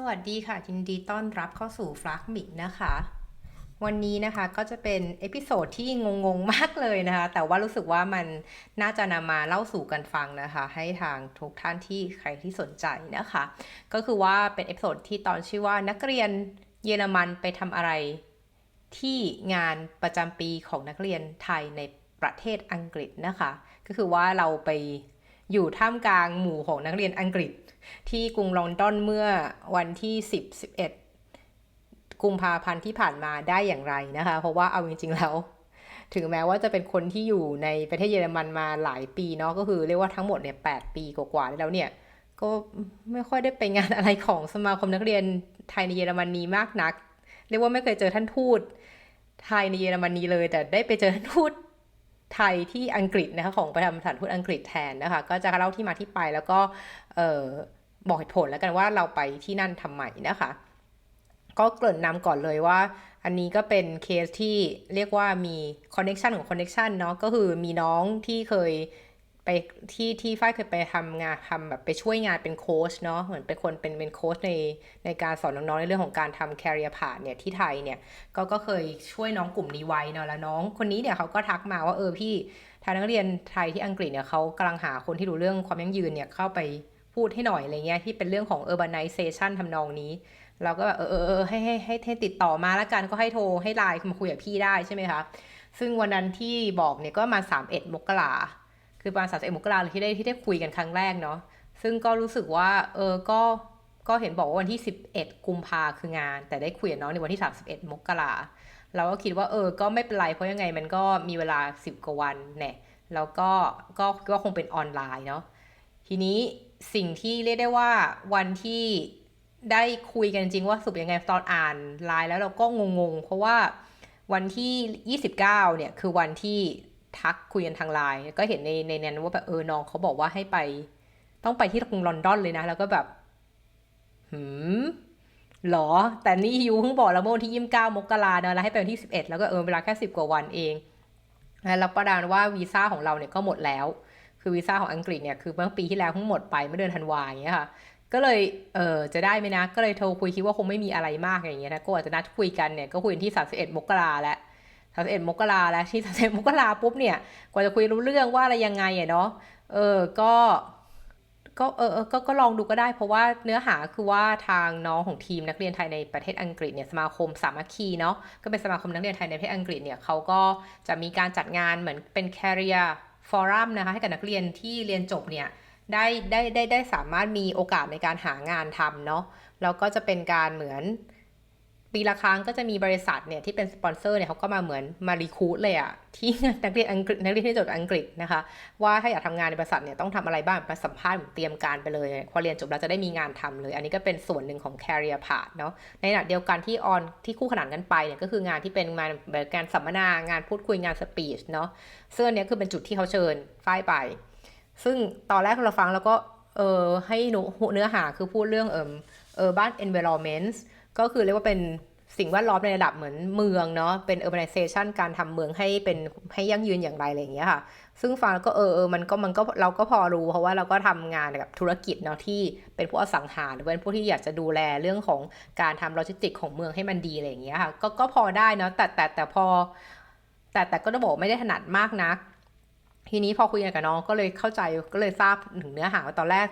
สวัสดีค่ะยินดีต้อนรับเข้าสู่ฟลักมิกนะคะวันนี้นะคะก็จะเป็นเอพิโซดที่งงๆมากเลยนะคะแต่ว่ารู้สึกว่ามันน่าจะนำมาเล่าสู่กันฟังนะคะให้ทางทุกท่านที่ใครที่สนใจนะคะก็คือว่าเป็นเอพิโซดที่ตอนชื่อว่านักเรียนเยอรมันไปทำอะไรที่งานประจำปีของนักเรียนไทยในประเทศอังกฤษนะคะก็คือว่าเราไปอยู่ท่ามกลางหมู่ของนักเรียนอังกฤษที่กรุงลอนดอนเมื่อวันที่10-11กุมภาพันธ์ที่ผ่านมาได้อย่างไรนะคะเพราะว่าเอาจริงๆแล้วถึงแม้ว่าจะเป็นคนที่อยู่ในประเทศเยอรมันมาหลายปีเนาะก็คือเรียกว่าทั้งหมดเนี่ย8 ปีกว่าๆแล้วเนี่ยก็ไม่ค่อยได้ไปงานอะไรของสมาคมนักเรียนไทยในเยอรมนีมากนักเรียกว่าไม่เคยเจอท่านทูตไทยในเยอรมนีเลยแต่ได้ไปเจอท่านทูตไทยที่อังกฤษนะคะของประจำสถานทูตอังกฤษแทนนะคะก็จะเล่าที่มาที่ไปแล้วก็บอกเหตุผลแล้วกันว่าเราไปที่นั่นทำไมนะคะก็เกริ่นนำก่อนเลยว่าอันนี้ก็เป็นเคสที่เรียกว่ามีคอนเน็ชันของคอนเน็ชันเนาะก็คือมีน้องที่เคยไปที่ฝ้ายเคยไปทำงานทำแบบไปช่วยงานเป็นโค้ชเนาะเหมือนเป็นคนเป็นโค้ชในการสอนน้องๆในเรื่องของการทำ career path เนี่ยที่ไทยเนี่ยก็เคยช่วยน้องกลุ่มนี้ไว้เนาะแล้วน้องคนนี้เนี่ยเขาก็ทักมาว่าพี่ทางนักเรียนไทยที่อังกฤษเนี่ยเขากำลังหาคนที่รู้เรื่องความยั่งยืนเนี่ยเข้าไปพูดให้หน่อยอะไรเงี้ยที่เป็นเรื่องของ urbanization ทำนองนี้เราก็แบบให้ติดต่อมาแล้วกันก็ให้โทรให้ไลน์มาคุยกับพี่ได้ใช่ไหมคะซึ่งวันนั้นที่บอกเนี่ยก็มา31 มกราคือประมาณ31 มกราเลยที่ได้คุยกันครั้งแรกเนาะซึ่งก็รู้สึกว่าก็เห็นบอกว่าวันที่11 กุมภาคืองานแต่ได้คุยกับน้องในวันที่31 มกราเราก็คิดว่าก็ไม่เป็นไรเพราะยังไงมันก็มีเวลา10 กว่าวันเนี่ยแล้วก็คงเป็นออนไลน์เนาะทีนี้สิ่งที่เรียกได้ว่าวันที่ได้คุยกันจริงว่าสรุปยังไงตอนอ่านไลน์แล้วเราก็งงๆเพราะว่าวันที่29เนี่ยคือวันที่ทักคุยกันทางไลน์ก็เห็นในนั้นว่าแบบน้องเขาบอกว่าให้ไปต้องไปที่กรุงลอนดอนเลยนะแล้วก็แบบหืมหรอแต่นี่ยูเพิ่งบอกแล้วเมื่อวันที่29 มกราเนอะแล้วให้ไปวันที่11แล้วก็เวลาแค่10 กว่าวันเองแล้วประดานว่าวีซ่าของเราเนี่ยก็หมดแล้วคือวีซ่าของอังกฤษเนี่ยคือเมื่อปีที่แล้วเพิ่งหมดไปเมื่อเดือนธันวาอย่างเงี้ยค่ะก็เลยจะได้ไหมนะก็เลยโทรคุยคิดว่าคงไม่มีอะไรมากอย่างเงี้ยนะก็อาจจะนัดคุยกันเนี่ยก็คุยที่31 มกราแล้ว31 มกราแล้วที่31 มกราปุ๊บเนี่ยกว่าจะคุยรู้เรื่องว่าอะไรยังไงอะเนาะเออก็ก็ลองดูก็ได้เพราะว่าเนื้อหาคือว่าทางน้องของทีมนักเรียนไทยในประเทศอังกฤษเนี่ยสมาคมสามัคคีเนาะก็เป็นสมาคมนักเรียนไทยในประเทศอังกฤษเนี่ยเขาก็จะมีการจัดงานเหมือนเป็น career forum นะคะให้กับนักเรียนที่เรียนจบเนี่ยได้สามารถมีโอกาสในการหางานทำเนาะแล้วก็จะเป็นการเหมือนปีละครั้งก็จะมีบริษัทเนี่ยที่เป็นสปอนเซอร์เนี่ยเขาก็มาเหมือนมารีคูดเลยอะที่นักเรียนอังกฤษนักเรียนที่จบอังกฤษนะคะว่าถ้าอยากทำงานในบริษัทเนี่ยต้องทำอะไรบ้างมาสัมภาษณ์เตรียมการไปเลยพอเรียนจบแล้วจะได้มีงานทำเลยอันนี้ก็เป็นส่วนหนึ่งของ career path เนาะในขณะเดียวกันที่คู่ขนานกันไปเนี่ยก็คืองานที่เป็นงานแบบการสัมมนางานพูดคุยงานสปีชเนาะซึ่งอันนี้คือเป็นจุดที่เขาเชิญฝ้ายไปซึ่งตอนแรกเราฟังแล้วก็ให้เนื้อหาคือพูดเรื่องurban environment ก็คือเรียกว่าเป็นสิ่งแวดล้อมในระดับเหมือนเมืองเนาะเป็น urbanization การทำเมืองให้ยั่งยืนอย่างไรอะไรอย่างเงี้ยค่ะซึ่งฟังแล้วก็มันก็เราก็พอรู้เพราะว่าเราก็ทำงานกับธุรกิจเนาะที่เป็นผู้อสังหาหรือเป็นผู้ที่อยากจะดูแลเรื่องของการทำโลจิสติกของเมืองให้มันดีอะไรอย่างเงี้ยค่ะก็พอได้เนาะแต่พอแต่ก็ต้องบอกไม่ได้ถนัดมากนักทีนี้พอคุยกันกับน้องก็เลยเข้าใจก็เลยทราบถึงเนื้อหาว่าตอนแรก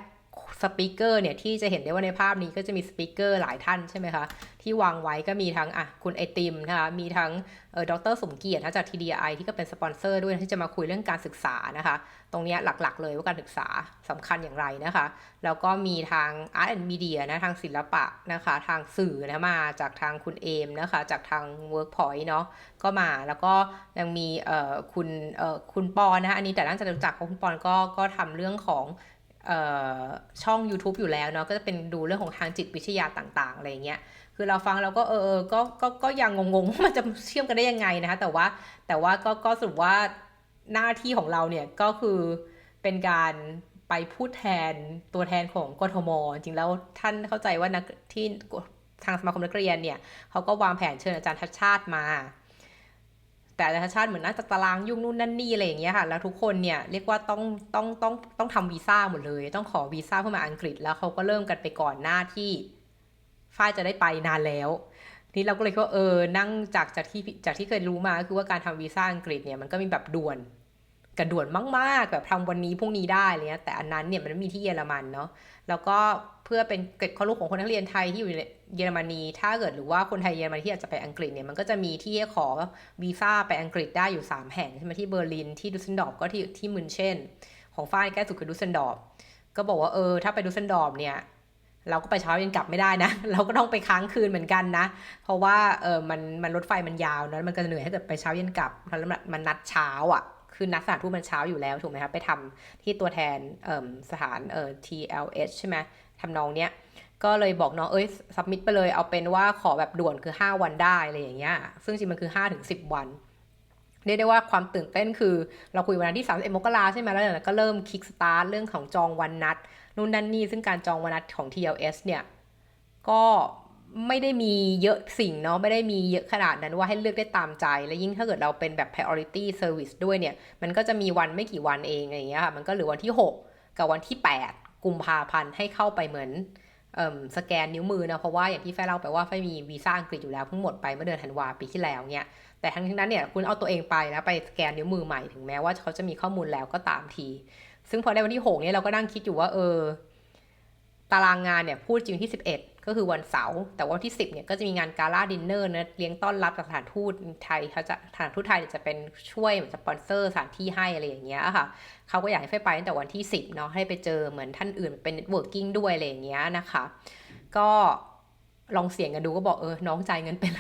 สปีกเกอร์เนี่ยที่จะเห็นได้ว่าในภาพนี้ก็จะมีสปีกเกอร์หลายท่านใช่ไหมคะที่วางไว้ก็มีทั้งคุณไอติมนะคะมีทั้งดรสมเกียรติจาก TDI ที่ก็เป็นสปอนเซอร์ด้วยที่จะมาคุยเรื่องการศึกษานะคะตรงนี้หลักๆเลยว่าการศึกษาสำคัญอย่างไรนะคะแล้วก็มีทาง Art and Media นะทางศิลปะนะคะทางสื่อนะมาจากทางคุณเอมนะคะจากทาง Workpoint เนาะก็มาแล้วก็ยังมีคุณปอนนะคะอันนี้แต่น่าจะรู้จักเพราะคุณปอนก็ทำเรื่องของช่อง YouTube อยู่แล้วเนาะก็จะเป็นดูเรื่องของทางจิตวิทยาต่างๆอะไรเงี้ยคือเราฟังเราก็ก็ยังงงๆว่ามันจะเชื่อมกันได้ยังไงนะคะแต่ว่าก็สรุปว่าหน้าที่ของเราเนี่ยก็คือเป็นการไปพูดแทนตัวแทนของกทมจริงแล้วท่านเข้าใจว่านักที่ทางสมาคมนักเรียนเนี่ยเขาก็วางแผนเชิญอาจารย์ทัชชาติมาแต่อาจารย์ทัชชาติเหมือนน่าจะตารางยุ่งนู่นนั่นนี่อะไรอย่างเงี้ยค่ะแล้วทุกคนเนี่ยเรียกว่าต้องทำวีซ่าหมดเลยต้องขอวีซ่าเพื่อมาอังกฤษแล้วเขาก็เริ่มกันไปก่อนหน้าที่ ฝ้ายจะได้ไปนานแล้วนี่เราก็เลยคิดว่านั่งจากที่เคยรู้มาคือว่าการทำวีซ่าอังกฤษเนี่ยมันก็มีแบบด่วนกระด่วนมากๆแบบทำวันนี้พรุ่งนี้ได้อะไรเงี้ยแต่อันนั้นเนี่ยมันไม่มีที่เยอรมันเนาะแล้วก็เพื่อเป็นเกร็ดความรู้ของคนนักเรียนไทยที่อยู่ในเยอรมนีถ้าเกิดหรือว่าคนไทยเยอรมนีที่อยากจะไปอังกฤษเนี่ยมันก็จะมีที่ขอวีซ่าไปอังกฤษได้อยู่3แห่งใช่ไหมที่เบอร์ลินที่ดุสเซนดอร์ฟก็ที่มินเชนของฝ้ายใกล้สุดคือดุสเซนดอร์ฟก็บอกว่าถ้าไปดุสเซนดอร์ฟเนี่ยเราก็ไปเช้าเย็นกลับไม่ได้นะเราก็ต้องไปค้างคืนเหมือนกันนะเพราะว่ามันรถไฟมันยาวนะมันก็เหนื่อยถ้าเกิดไปเช้าเย็นกลับแล้วมันนัดเช้าอ่ะคือนัดสถานทูตมันเช้าอยู่แล้วถูกไหมครับไปทำที่ตัวแทนสถานTLH ใช่ไหมทำนองเนี้ยก็เลยบอกน้องซับมิตไปเลยเอาเป็นว่าขอแบบด่วนคือ5วันได้อะไรอย่างเงี้ยซึ่งจริงมันคือ5 ถึง 10 วันเรียกได้ว่าความตื่นเต้นคือเราคุยวันที่31 มกราใช่ไหมแล้วก็เริ่มคิกสตาร์ทเรื่องของจองวันนัดนู่นนั่นนี่ซึ่งการจองวันนัดของ TLS เนี่ยก็ไม่ได้มีเยอะสิ่งเนาะไม่ได้มีเยอะขนาดนั้นว่าให้เลือกได้ตามใจและยิ่งถ้าเกิดเราเป็นแบบ priority service ด้วยเนี่ยมันก็จะมีวันไม่กี่วันเองอะไรอย่างเงี้ยค่ะมันก็เหลือวันที่6กับวันที่8กุมภาพันธ์ให้เข้าไปเหมือนสแกนนิ้วมือนะเพราะว่าอย่างที่แฟเล่าไปว่าแฟมีวีซ่าอังกฤษอยู่แล้วเพิ่งหมดไปเมื่อเดือนธันวาปีที่แล้วเนี่ยแต่ทั้งนั้นเนี่ยคุณเอาตัวเองไปแล้วไปสแกนนิ้วมือใหม่ถึงแม้ว่าเขาจะมีข้อมูลแล้วก็ตามทีซึ่งพอได้วันที่6เนี่ยเราก็นั่งคิดอยู่ว่าตารางงานเนี่ยพูดจริงที่11ก็คือวันเสาร์แต่ว่าที่10เนี่ยก็จะมีงานกาล่าดินเนอร์นะเลี้ยงต้อนรับจากสถานทูตไทยเขาจะสถานทูตไทยจะเป็นช่วยเหมือนสปอนเซอร์สถานที่ให้อะไรอย่างเงี้ยค่ะเขาก็อยากให้ไปตั้งแต่วันที่10เนาะให้ไปเจอเหมือนท่านอื่นเป็นเน็ตเวิร์กิ่งด้วยอะไรอย่างเงี้ยนะคะก็ลองเสี่ยงกันดูก็บอกน้องจ่ายเงินเป็น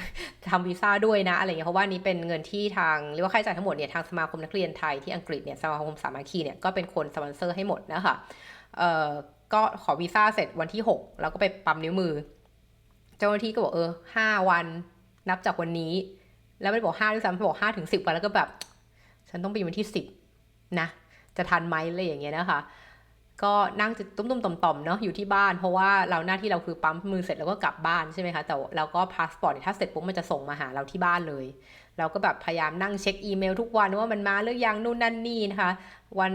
ทำวีซ่าด้วยนะอะไรเงี้ยเพราะว่านี้เป็นเงินที่ทางเรียกว่าค่าใช้จ่ายทั้งหมดเนี่ยทางสมาคมนักเรียนไทยที่อังกฤษเนี่ยสมาคมสามัคคีเนี่ยก็เป็นคนสปอนเซอร์ให้หมดนะคะก็ขอวีซ่าเสร็จวันที่6แล้วก็ไปปั๊มนิ้วมือเจ้าหน้าที่ก็บอก5 วันนับจากวันนี้แล้วไม่ได้บอก5ด้วยซ้ำบอก5 ถึง 10 วันแล้วก็แบบฉันต้องไปวันที่10นะจะทันไหมอะไรอย่างเงี้ยนะคะก็นั่งจะตุ้มๆต่อมๆเนาะอยู่ที่บ้านเพราะว่าเราหน้าที่เราคือปั๊มมือเสร็จแล้วก็กลับบ้านใช่ไหมคะแต่เราก็พาสปอร์ตถ้าเสร็จปุ๊บมันจะส่งมาหาเราที่บ้านเลยเราก็แบบพยายามนั่งเช็คอีเมลทุกวันว่ามันมาหรือยังนู่นนั่นนี่นะคะวัน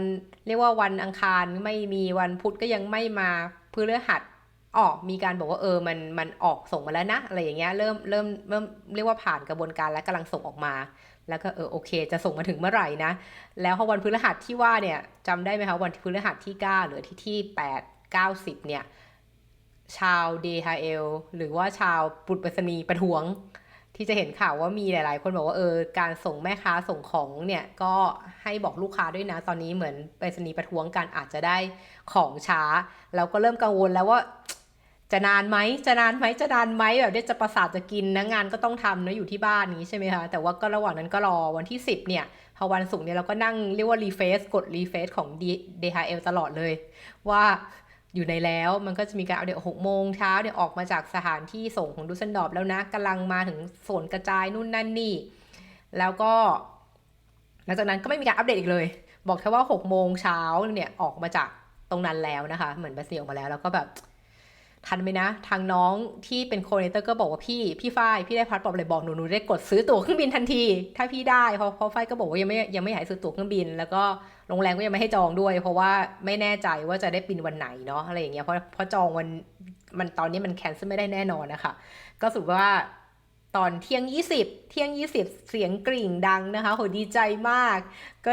เรียกว่าวันอังคารไม่มีวันพุธก็ยังไม่มาพฤหัสมีการบอกว่ามันออกส่งมาแล้วนะอะไรอย่างเงี้ยเริ่มเรียกว่าผ่านกระบวนการและกำลังส่งออกมาแล้วก็โอเคจะส่งมาถึงเมื่อไหร่นะแล้วพอวันพฤหัสที่ว่าเนี่ยจำได้ไหมคะวันพฤหัสที่9หรือที่8 9 10เนี่ยชาว DHL หรือว่าชาวปุตไปรษณีย์ประท้วงที่จะเห็นข่าวว่ามีหลายๆคนบอกว่าการส่งแม่ค้าส่งของเนี่ยก็ให้บอกลูกค้าด้วยนะตอนนี้เหมือนไปรษณีย์ประท้วงกันอาจจะได้ของช้าเราก็เริ่มกังวลแล้วว่าจะนานไหมแบบเดี๋ยวจะประสาทจะกินนะงานก็ต้องทำนะอยู่ที่บ้านนี้ใช่ไหมคะแต่ว่าก็ระหว่างนั้นก็รอวันที่10เนี่ยพอวันศุกร์เนี่ยเราก็นั่งเรียกว่ากดรีเฟซของ DHL ตลอดเลยว่าอยู่ในแล้วมันก็จะมีการเอาเดี๋ยว6 โมงเช้าเนี่ยออกมาจากสถานที่ส่งของดุสเซนดอร์ฟแล้วนะกำลังมาถึงโซนกระจายนู่นนั่นนี่แล้วก็หลังจากนั้นก็ไม่มีการอัปเดตอีกเลยบอกแค่ว่า6 โมงเช้าเนี่ยออกมาจากตรงนั้นแล้วนะคะเหมือนบัสเซียออกมาแล้วก็แบบทันไหมนะทางน้องที่เป็นโคเนเตอร์ก็บอกว่าพี่ฝ้ายพี่ได้พาสปอร์ตเลยบอกหนูได้กดซื้อตั๋วเครื่องบินทันทีถ้าพี่ได้เพราะฝ้ายก็บอกว่ายังไม่อยากให้ซื้อตั๋วเครื่องบินแล้วก็โรงแรมก็ยังไม่ให้จองด้วยเพราะว่าไม่แน่ใจว่าจะได้บินวันไหนเนาะอะไรอย่างเงี้ยเพราะจองวันมันตอนนี้มันแคนเซิลไม่ได้แน่นอนนะคะก็สรุปว่าตอนเที่ยง 20เสียงกริ่งดังนะคะโหดีใจมากก็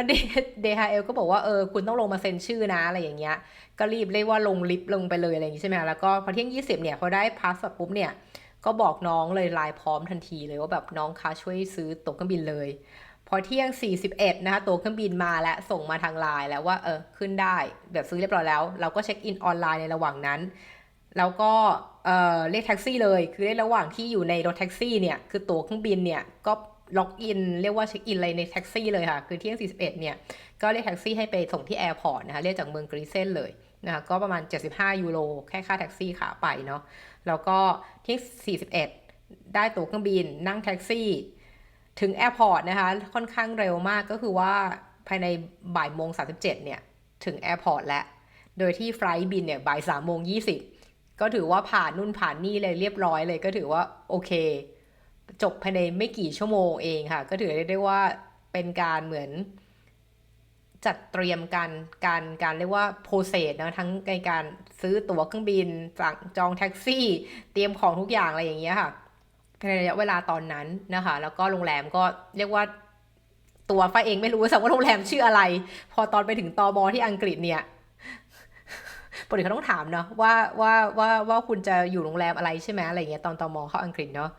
DHL ก็บอกว่าคุณต้องลงมาเซ็นชื่อนะอะไรอย่างเงี้ยก็รีบเรียกว่าลงลิฟต์ลงไปเลยอะไรอย่างงี้ใช่ไหมแล้วก็พอเที่ยง20เนี่ยพอได้พาสปอร์ตปุ๊บเนี่ยก็บอกน้องเลยไลน์พร้อมทันทีเลยว่าแบบน้องคะช่วยซื้อตั๋วเครื่องบินเลยพอเที่ยง41นะคะตั๋วเครื่องบินมาและส่งมาทางไลน์แล้วว่าขึ้นได้แบบซื้อเรียบร้อยแล้วเราก็เช็คอินออนไลน์ในระหว่างนั้นแล้วก็เรียกแท็กซี่เลยคือในระหว่างที่อยู่ในรถแท็กซี่เนี่ยคือตั๋วเครื่องบินเนี่ยก็ล็อกอินเรียกว่าเช็คอินเลยในแท็กซี่เลยค่ะคือเที่ยง41เนี่ยก็เรียกแท็กซี่ให้ไปส่งที่แอร์พอร์ตนะคะเรียกจากเมืองกรีเซนเลยนะคะก็ประมาณ75 ยูโรแค่ค่าแท็กซี่ขาไปเนาะแล้วก็ที่41ได้ตั๋วเครื่องบินนั่งแท็กซี่ถึงแอร์พอร์ตนะคะค่อนข้างเร็วมากก็คือว่าภายในบ่ายโมง37เนี่ยถึงแอร์พอร์ตแล้วโดยที่ไฟล์บินเนี่ยบ่าย3 โมง 20ก็ถือว่าผ่านนู่นผ่านนี่เลยเรียบร้อยเลยก็ถือว่าโอเคจบภายในไม่กี่ชั่วโมงเองค่ะก็ถือได้ว่าเป็นการเหมือน จัดเตรียมการเรียกว่าโปรเซสนะทั้งในการซื้อตั๋วเครื่องบินสั่งจองแท็กซี่เตรียมของทุกอย่างอะไรอย่างเงี้ยค่ะในระยะเวลาตอนนั้นนะคะแล้วก็โรงแรมก็เรียกว่าตัวฝ้ายเองไม่รู้สักว่าโรงแรมชื่ออะไรพอตอนไปถึงตมที่อังกฤษเนี่ยปกติเขาต้องถามเนาะว่าคุณจะอยู่โรงแรมอะไรใช่ไหมอะไรเงี้ยตอนตมเข้าอังกฤษเนาะ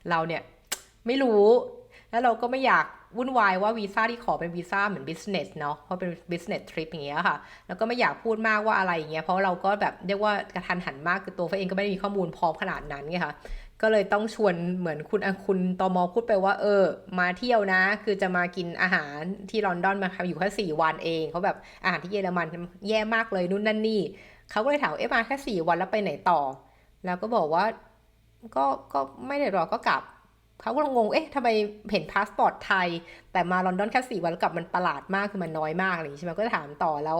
เราเนี่ยไม่รู้แล้วเราก็ไม่อยากวุ่นวายว่าวีซ่าที่ขอเป็นวีซ่าเหมือน business เนาะเพราะเป็น business trip อย่างเงี้ยค่ะแล้วก็ไม่อยากพูดมากว่าอะไรอย่างเงี้ยเพราะเราก็แบบเรียกว่ากระทันหันมากคือตัวฝ้ายเองก็ไม่ได้มีข้อมูลพร้อมขนาดนั้นไงค่ะก็เลยต้องชวนเหมือนคุณตมพูดไปว่ามาเที่ยวนะคือจะมากินอาหารที่ลอนดอนมาอยู่แค่4 วันเองเขาแบบอาหารที่เยอรมันแย่มากเลยนู่นนั่นนี่เขาก็เลยถามมาแค่4 วันแล้วไปไหนต่อแล้วก็บอกว่าก็ไม่ได้หรอกก็กลับเขาก็งงทำไมเห็นพาสปอร์ตไทยแต่มาลอนดอนแค่4 วันแล้วกลับมันประหลาดมากคือมันน้อยมากอะไรอย่างนี้ใช่ไหมก็ถามต่อแล้ว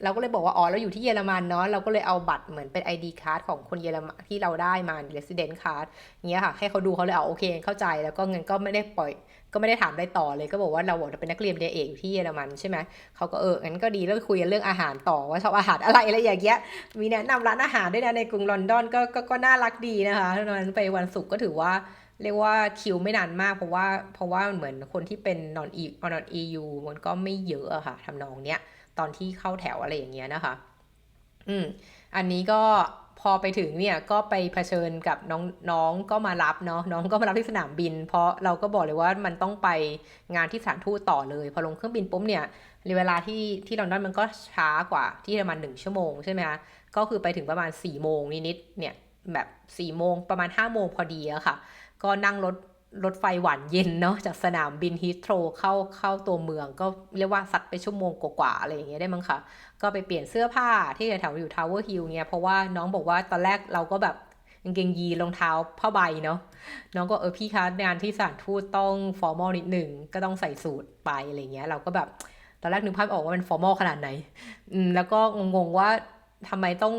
เราก็เลยบอกว่าอ๋อเราอยู่ที่เยอรมันเนาะเราก็เลยเอาบัตรเหมือนเป็น ID card ของคนเยอรมันที่เราได้มา resident card อย่างเงี้ยค่ะให้เขาดูเขาเลยโอเคเข้าใจแล้วก็เงินก็ไม่ได้ปล่อยก็ไม่ได้ถามอะไรต่อเลยก็บอกว่าเราเป็นนักเรียนปริญญาเอกอยู่ที่เยอรมันใช่ไหมเขาก็งั้นก็ดีแล้วคุยกันเรื่องอาหารต่อว่าชอบอาหารอะไรอย่างเงี้ยมีแนะนำร้านอาหารด้วยนะในกรุงลอนดอนก็น่ารักดีนะคะตอนนั้นไปวันศุกร์ก็ถือว่าเรียกว่าคิวไม่นานมากเพราะว่าเหมือนคนที่เป็นนอน EU มันก็ไม่เยอะอะค่ะทำนองเนี้ยตอนที่เข้าแถวอะไรอย่างเงี้ยนะคะอืมอันนี้ก็พอไปถึงเนี่ยก็ไปเผชิญกับน้องก็มารับเนาะน้องก็มารับที่สนามบินเพราะเราก็บอกเลยว่ามันต้องไปงานที่สถานทูตต่อเลยพอลงเครื่องบินปุ๊บเนี่ยเวลาที่ลอนดอนมันก็ช้ากว่าที่ประมาณ1 ชั่วโมงใช่ไหมคะก็คือไปถึงประมาณ4 โมงนิดๆเนี่ยแบบ4 โมงประมาณ5 โมงพอดีอะค่ะก็นั่งรถไฟหวานเย็นเนาะจากสนามบินฮีทโธรเข้าตัวเมืองก็เรียกว่าสักไปชั่วโมงกว่าๆอะไรอย่างเงี้ยได้มั้งคะก็ไปเปลี่ยนเสื้อผ้าที่แถวอยู่ทาวเวอร์ฮิลเนี่ยเพราะว่าน้องบอกว่าตอนแรกเราก็แบบกางเกงยีนรองเท้าผ้าใบเนาะน้องก็พี่คะงานที่สถานทูตต้องฟอร์มอลนิดหนึ่งก็ต้องใส่สูทไปอะไรเงี้ยเราก็แบบตอนแรกนึกภาพออกว่ามันฟอร์มอลขนาดไหนแล้วก็งงๆว่าทำไมต้อง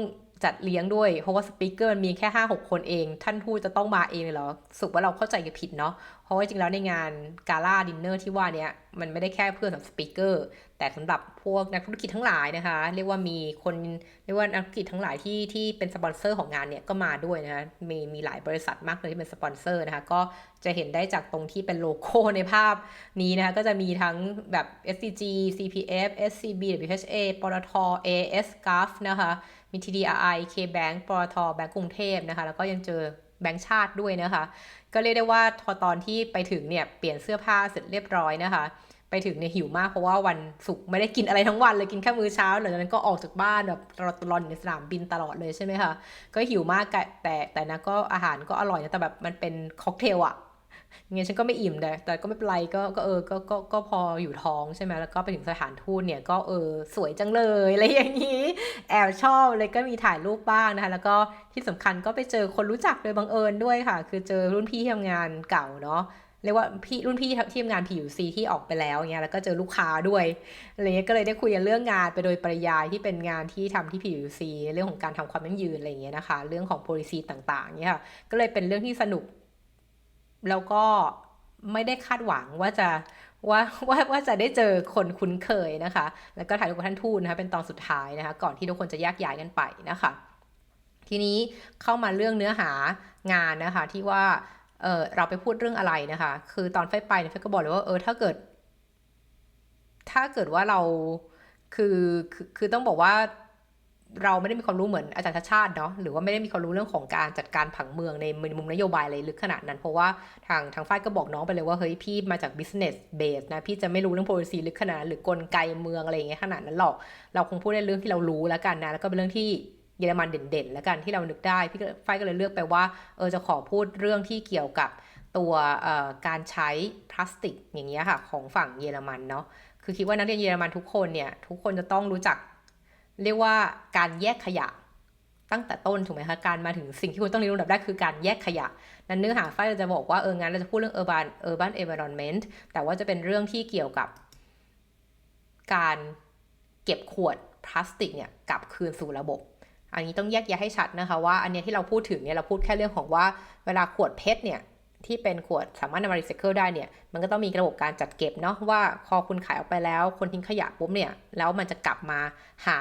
จัดเลี้ยงด้วยเพราะว่าสปีกเกอร์มันมีแค่5-6 คนเองท่านทูตจะต้องมาเองเลยเหรอสุกว่าเราเข้าใจกันผิดเนาะเพราะว่าจริงแล้วในงานกาล่าดินเนอร์ที่ว่าเนี้ยมันไม่ได้แค่เพื่อสำหรับสปีกเกอร์แต่สำหรับพวกนักธุรกิจทั้งหลายนะคะเรียกว่ามีคนเรียกว่านักธุรกิจทั้งหลายที่เป็นสปอนเซอร์ของงานเนี่ยก็มาด้วยนะคะมีหลายบริษัทมากเลยที่เป็นสปอนเซอร์นะคะก็จะเห็นได้จากตรงที่เป็นโลโก้ในภาพนี้นะคะก็จะมีทั้งแบบ SCG CPF SCB WHA ปตท AS Gulf นะคะมี TDRI KBank ปตทแบงก์กรุงเทพนะคะแล้วก็ยังเจอแบงก์ชาติด้วยนะคะก็เรียกได้ว่าตอนที่ไปถึงเนี่ยเปลี่ยนเสื้อผ้าเสร็จเรียบร้อยนะคะไปถึงเนี่ยหิวมากเพราะว่าวันศุกร์ไม่ได้กินอะไรทั้งวันเลยกินแค่มื้อเช้าหลังจากนั้นก็ออกจากบ้านแบบรอนในสนามบินตลอดเลยใช่ไหมคะก็หิวมากแต่นะก็อาหารก็อร่อยนะแต่แบบมันเป็นค็อกเทลอะงั้นฉันก็ไม่อิ่มแต่ก็ไม่เป็นไรก็พออยู่ท้องใช่ไหมแล้วก็ไปถึงสถานทูตเนี่ยก็สวยจังเลยอะไรอย่างนี้แอบชอบเลยก็มีถ่ายรูปบ้างนะคะแล้วก็ที่สำคัญก็ไปเจอคนรู้จักโดยบังเอิญด้วยค่ะคือเจอรุ่นพี่ที่ทำงานเก่าเนาะเรียกว่ารุ่นพี่ที่ทำงาน PUC ที่ออกไปแล้วเงี้ยแล้วก็เจอลูกค้าด้วยอะไรเงี้ยก็เลยได้คุยกันเรื่องงานไปโดยปริยายที่เป็นงานที่ทำที่ PUC เรื่องของการทำความยั่งยืนอะไรเงี้ยนะคะเรื่องของ policy ต่างๆเนี่ยค่ะก็เลยเป็นเรื่องที่สนุกแล้วก็ไม่ได้คาดหวังว่าจะได้เจอคนคุ้นเคยนะคะแล้วก็ถ่ายรูปกับท่านทูตนะคะเป็นตอนสุดท้ายนะคะก่อนที่ทุกคนจะแยกย้ายกันไปนะคะทีนี้เข้ามาเรื่องเนื้อหางานนะคะที่ว่าเราไปพูดเรื่องอะไรนะคะคือตอนไฟไปเนี่ยไฟก็บอกเลยว่าถ้าเกิดว่าเราคือต้องบอกว่าเราไม่ได้มีความรู้เหมือนอาจารย์ชาติชาติเนาะหรือว่าไม่ได้มีความรู้เรื่องของการจัดการผังเมืองในมุมนโยบายอะไรลึกขนาดนั้นเพราะว่าทางฝ่ายก็บอกน้องไปเลยว่าเฮ้ยพี่มาจาก business base นะพี่จะไม่รู้เรื่อง policy ลึกขนาดหรือกลไกเมืองอะไรอย่างเงี้ยขนาดนั้นหรอกเราคงพูดในเรื่องที่เรารู้แล้วกันนะแล้วก็เป็นเรื่องที่เยอรมันเด่นๆแล้วกันที่เรานึกได้พี่ฝ่ายก็เลยเลือกไปว่าจะขอพูดเรื่องที่เกี่ยวกับตัวการใช้พลาสติกอย่างเงี้ยค่ะของฝั่งเยอรมันเนาะคือคิดว่านักเรียนเยอรมันทุกคนเนี่ยทุกคนจะต้องรู้จักเรียกว่าการแยกขยะตั้งแต่ต้นถูกไหมคะการมาถึงสิ่งที่คุณต้องเรียนรู้อันดับแรกคือการแยกขยะนั้นเนื้อหาฝ้ายจะบอกว่างั้นเราจะพูดเรื่อง urban environment แต่ว่าจะเป็นเรื่องที่เกี่ยวกับการเก็บขวดพลาสติกเนี่ยกลับคืนสู่ระบบอันนี้ต้องแยกแยะให้ชัดนะคะว่าอันนี้ที่เราพูดถึงเนี่ยเราพูดแค่เรื่องของว่าเวลาขวดเพชรเนี่ย ที่เป็นขวดสามารถนำมารีไซเคิลได้เนี่ยมันก็ต้องมีระบบการจัดเก็บเนาะว่าพอคุณขายออกไปแล้วคนทิ้งขยะปุ๊บเนี่ยแล้วมันจะกลับมาหา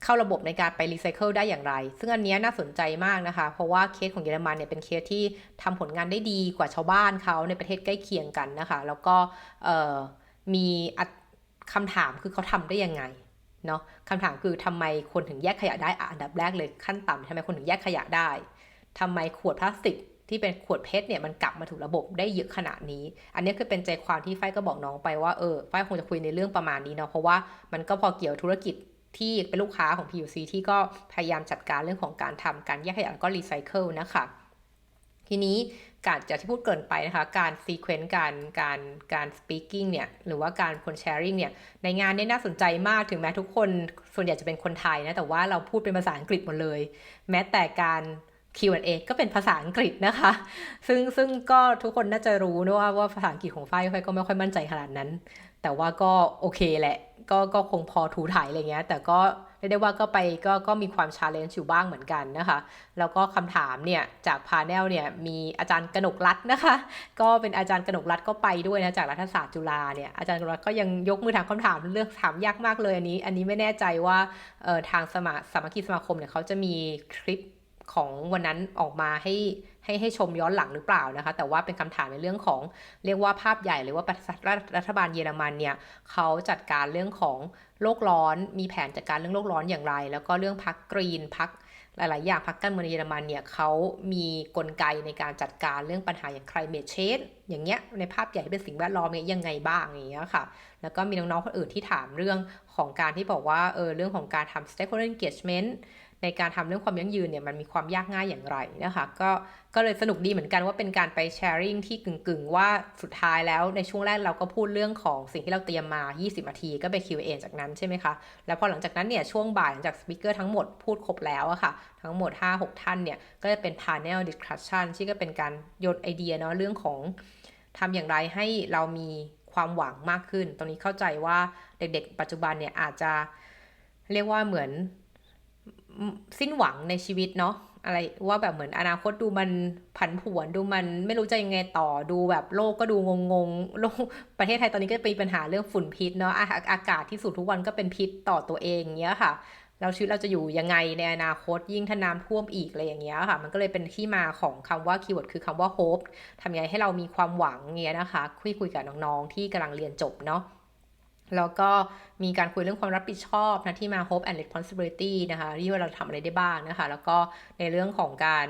เข้าระบบในการไปรีไซเคิลได้อย่างไรซึ่งอันนี้น่าสนใจมากนะคะเพราะว่าเคสของเยอรมันเนี่ยเป็นเคสที่ทำผลงานได้ดีกว่าชาวบ้านเขาในประเทศใกล้เคียงกันนะคะแล้วก็มีคำถามคือเขาทำได้ยังไงเนาะคำถามคือทำไมคนถึงแยกขยะได้อันดับแรกเลยขั้นต่ำทำไมคนถึงแยกขยะได้ทำไมขวดพลาสติกที่เป็นขวดเพชรเนี่ยมันกลับมาถูกระบบได้เยอะขนาดนี้อันนี้คือเป็นใจความที่ฝ้ายก็บอกน้องไปว่าฝ้ายคงจะคุยในเรื่องประมาณนี้เนาะเพราะว่ามันก็พอเกี่ยวธุรกิจที่เป็นลูกค้าของ PUC ที่ก็พยายามจัดการเรื่องของการทำการแยกขยะแล้วก็รีไซเคิลนะคะทีนี้การจากที่พูดเกินไปนะคะการซีเควนต์การสปีกิ้งเนี่ยหรือว่าการคนแชร์ริ่งเนี่ยในงานนี้น่าสนใจมากถึงแม้ทุกคนส่วนใหญ่จะเป็นคนไทยนะแต่ว่าเราพูดเป็นภาษาอังกฤษหมดเลยแม้แต่การ Q&A ก็เป็นภาษาอังกฤษนะคะซึ่งก็ทุกคนน่าจะรู้นะว่าภาษาอังกฤษของฝ้ายก็ไม่ค่อยมั่นใจขนาดนั้นแต่ว่าก็โอเคแหละก็คงพอถูถ่ายอะไรเงี้ยแต่ก็เรียกได้ว่าก็ไปก็มีความ challenge อยู่บ้างเหมือนกันนะคะแล้วก็คำถามเนี่ยจากพาเนลเนี่ยมีอาจารย์กนกรัตน์นะคะก็เป็นอาจารย์กนกรัตน์ก็ไปด้วยนะจากรัฐศาสตร์จุฬาเนี่ยอาจารย์กนกรัตน์ก็ยังยกมือถามคำถามเลือกถามยากมากเลยอันนี้ไม่แน่ใจว่าทางสามัคคีสมาคมเนี่ยเขาจะมีคลิปของวันนั้นออกมาให้ชมย้อนหลังหรือเปล่านะคะแต่ว่าเป็นคำถามในเรื่องของเรียกว่าภาพใหญ่เลยว่ารัฐบาลเยอรมันเนี่ยเขาจัดการเรื่องของโลกร้อนมีแผนจัดการเรื่องโลกร้อนอย่างไรแล้วก็เรื่องพรรคกรีนพรรคหลายๆอย่างพรรคการเมืองเยอรมันเนี่ยเขามีกลไกในการจัดการเรื่องปัญหาอย่าง climate change อย่างเงี้ยในภาพใหญ่ที่เป็นสิ่งแวดล้อมเนี่ยยังไงบ้างอย่างเงี้ยค่ะแล้วก็มีน้องๆคนอื่นที่ถามเรื่องของการที่บอกว่าเรื่องของการทำ stakeholder engagementในการทำเรื่องความยั่งยืนเนี่ยมันมีความยากง่ายอย่างไรนะคะก็เลยสนุกดีเหมือนกันว่าเป็นการไปแชร์ริ่งที่กึ่งว่าสุดท้ายแล้วในช่วงแรกเราก็พูดเรื่องของสิ่งที่เราเตรียมมา20นาทีก็ไป Q&A จากนั้นใช่ไหมคะแล้วพอหลังจากนั้นเนี่ยช่วงบ่ายหลังจากสปีกเกอร์ทั้งหมดพูดครบแล้วอะค่ะทั้งหมด 5-6 ท่านเนี่ยก็จะเป็น panel discussion ที่ก็เป็นการโยนไอเดียเนาะเรื่องของทำอย่างไรให้เรามีความหวังมากขึ้นตรงนี้เข้าใจว่าเด็กๆปัจจุบันเนี่ยอาจจะเรียกว่าเหมือนสิ้นหวังในชีวิตเนาะอะไรว่าแบบเหมือนอนาคตดูมันผันผวนดูมันไม่รู้จะยังไงต่อดูแบบโลกก็ดูงงๆโลกประเทศไทยตอนนี้ก็มีปัญหาเรื่องฝุ่นพิษเนาะอากาศที่สุดทุกวันก็เป็นพิษต่อตัวเองเงี้ยค่ะเราชีวิตเราจะอยู่ยังไงในอนาคตยิ่งถ้าน้ำท่วมอีกอะไรอย่างเงี้ยค่ะมันก็เลยเป็นที่มาของคำว่าคีย์เวิร์ดคือคำว่า hope ทำยังไงให้เรามีความหวังเงี้ยนะคะคุยกับน้องๆที่กำลังเรียนจบเนาะแล้วก็มีการคุยเรื่องความรับผิดชอบนะที่มา hope and responsibility นะคะที่ว่าเราทำอะไรได้บ้างนะคะแล้วก็ในเรื่องของการ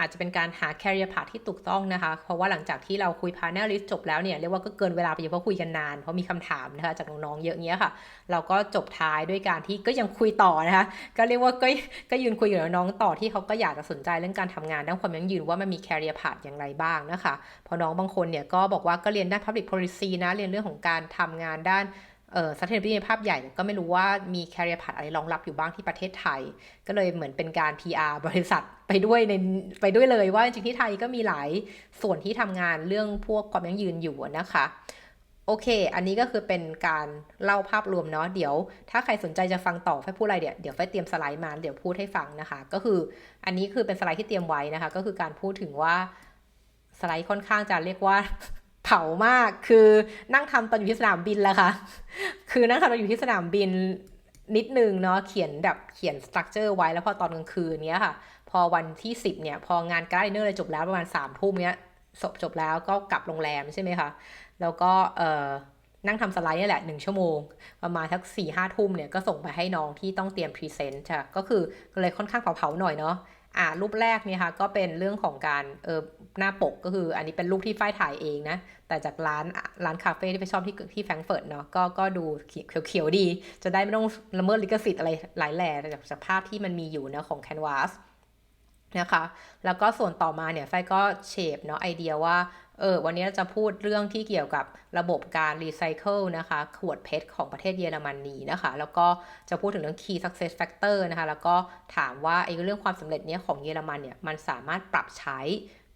อาจจะเป็นการหา career path ที่ถูกต้องนะคะเพราะว่าหลังจากที่เราคุย panelist จบแล้วเนี่ยเรียกว่าก็เกินเวลาไปเยอะเพราะคุยกันนานเพราะมีคำถามนะคะจากน้องๆเยอะเงี้ยค่ะเราก็จบท้ายด้วยการที่ก็ยังคุยต่อนะคะก็เรียกว่าก็ยืนคุยกับน้องๆต่อที่เขาก็อยากจะสนใจเรื่องการทำงานด้านความยั่งยืนว่ามันมี career path อย่างไรบ้างนะคะพอน้องบางคนเนี่ยก็บอกว่าก็เรียนด้าน public policy นะเรียนเรื่องของการทำงานด้านsustainability ในภาพใหญ่ก็ไม่รู้ว่ามี career path อะไรรองรับอยู่บ้างที่ประเทศไทยก็เลยเหมือนเป็นการ PR บริษัทไปด้วยเลยว่าจริงๆที่ไทยก็มีหลายส่วนที่ทำงานเรื่องพวกความยั่งยืนอยู่นะคะโอเคอันนี้ก็คือเป็นการเล่าภาพรวมเนาะเดี๋ยวถ้าใครสนใจจะฟังต่อไฟพูดอะไรเดี๋ยวไฟเตรียมสไลด์มาเดี๋ยวพูดให้ฟังนะคะก็คืออันนี้คือเป็นสไลด์ที่เตรียมไว้นะคะก็คือการพูดถึงว่าสไลด์ค่อนข้างจะเรียกว่าเผามากคือนั่งทำตอนอยู่ที่สนามบินแหละค่ะคือนั่งทำตอนอยู่ที่สนามบินนิดนึงเนาะเขียนสตรัคเจอร์ไว้แล้วพอตอนกลางคืนเนี้ยค่ะพอวันที่10เนี่ยพองานการ์ดดินเนอร์เลยจบแล้วประมาณ3 ทุ่มเนี้ยจบแล้วก็กลับโรงแรมใช่ไหมคะแล้วก็นั่งทำสไลด์นี่แหละ1 ชั่วโมงประมาณสัก4-5 ทุ่มเนี่ยก็ส่งไปให้น้องที่ต้องเตรียมพรีเซนต์ค่ะก็คือเลยค่อนข้างเผาๆหน่อยเนาะรูปแรกเนี่ยค่ะก็เป็นเรื่องของการหน้าปกก็คืออันนี้เป็นรูปที่ฝ้ายถ่ายเองนะแต่จากร้านคาเฟ่ที่ไปชอบที่แฟรงก์เฟิร์ตเนาะก็ดูเขียวๆดีจะได้ไม่ต้องละเมิดลิขสิทธิ์อะไรหลายแหล่จากภาพที่มันมีอยู่นะของแคนวาสนะคะแล้วก็ส่วนต่อมาเนี่ยฝ้ายก็เชฟเนาะไอเดียว่าวันนี้เราจะพูดเรื่องที่เกี่ยวกับระบบการรีไซเคิลนะคะขวดเพชรของประเทศเยอรมนีนะคะแล้วก็จะพูดถึงเรื่อง Key Success Factor นะคะแล้วก็ถามว่าไอ้เรื่องความสำเร็จเนี้ยของเยอรมันเนี่ยมันสามารถปรับใช้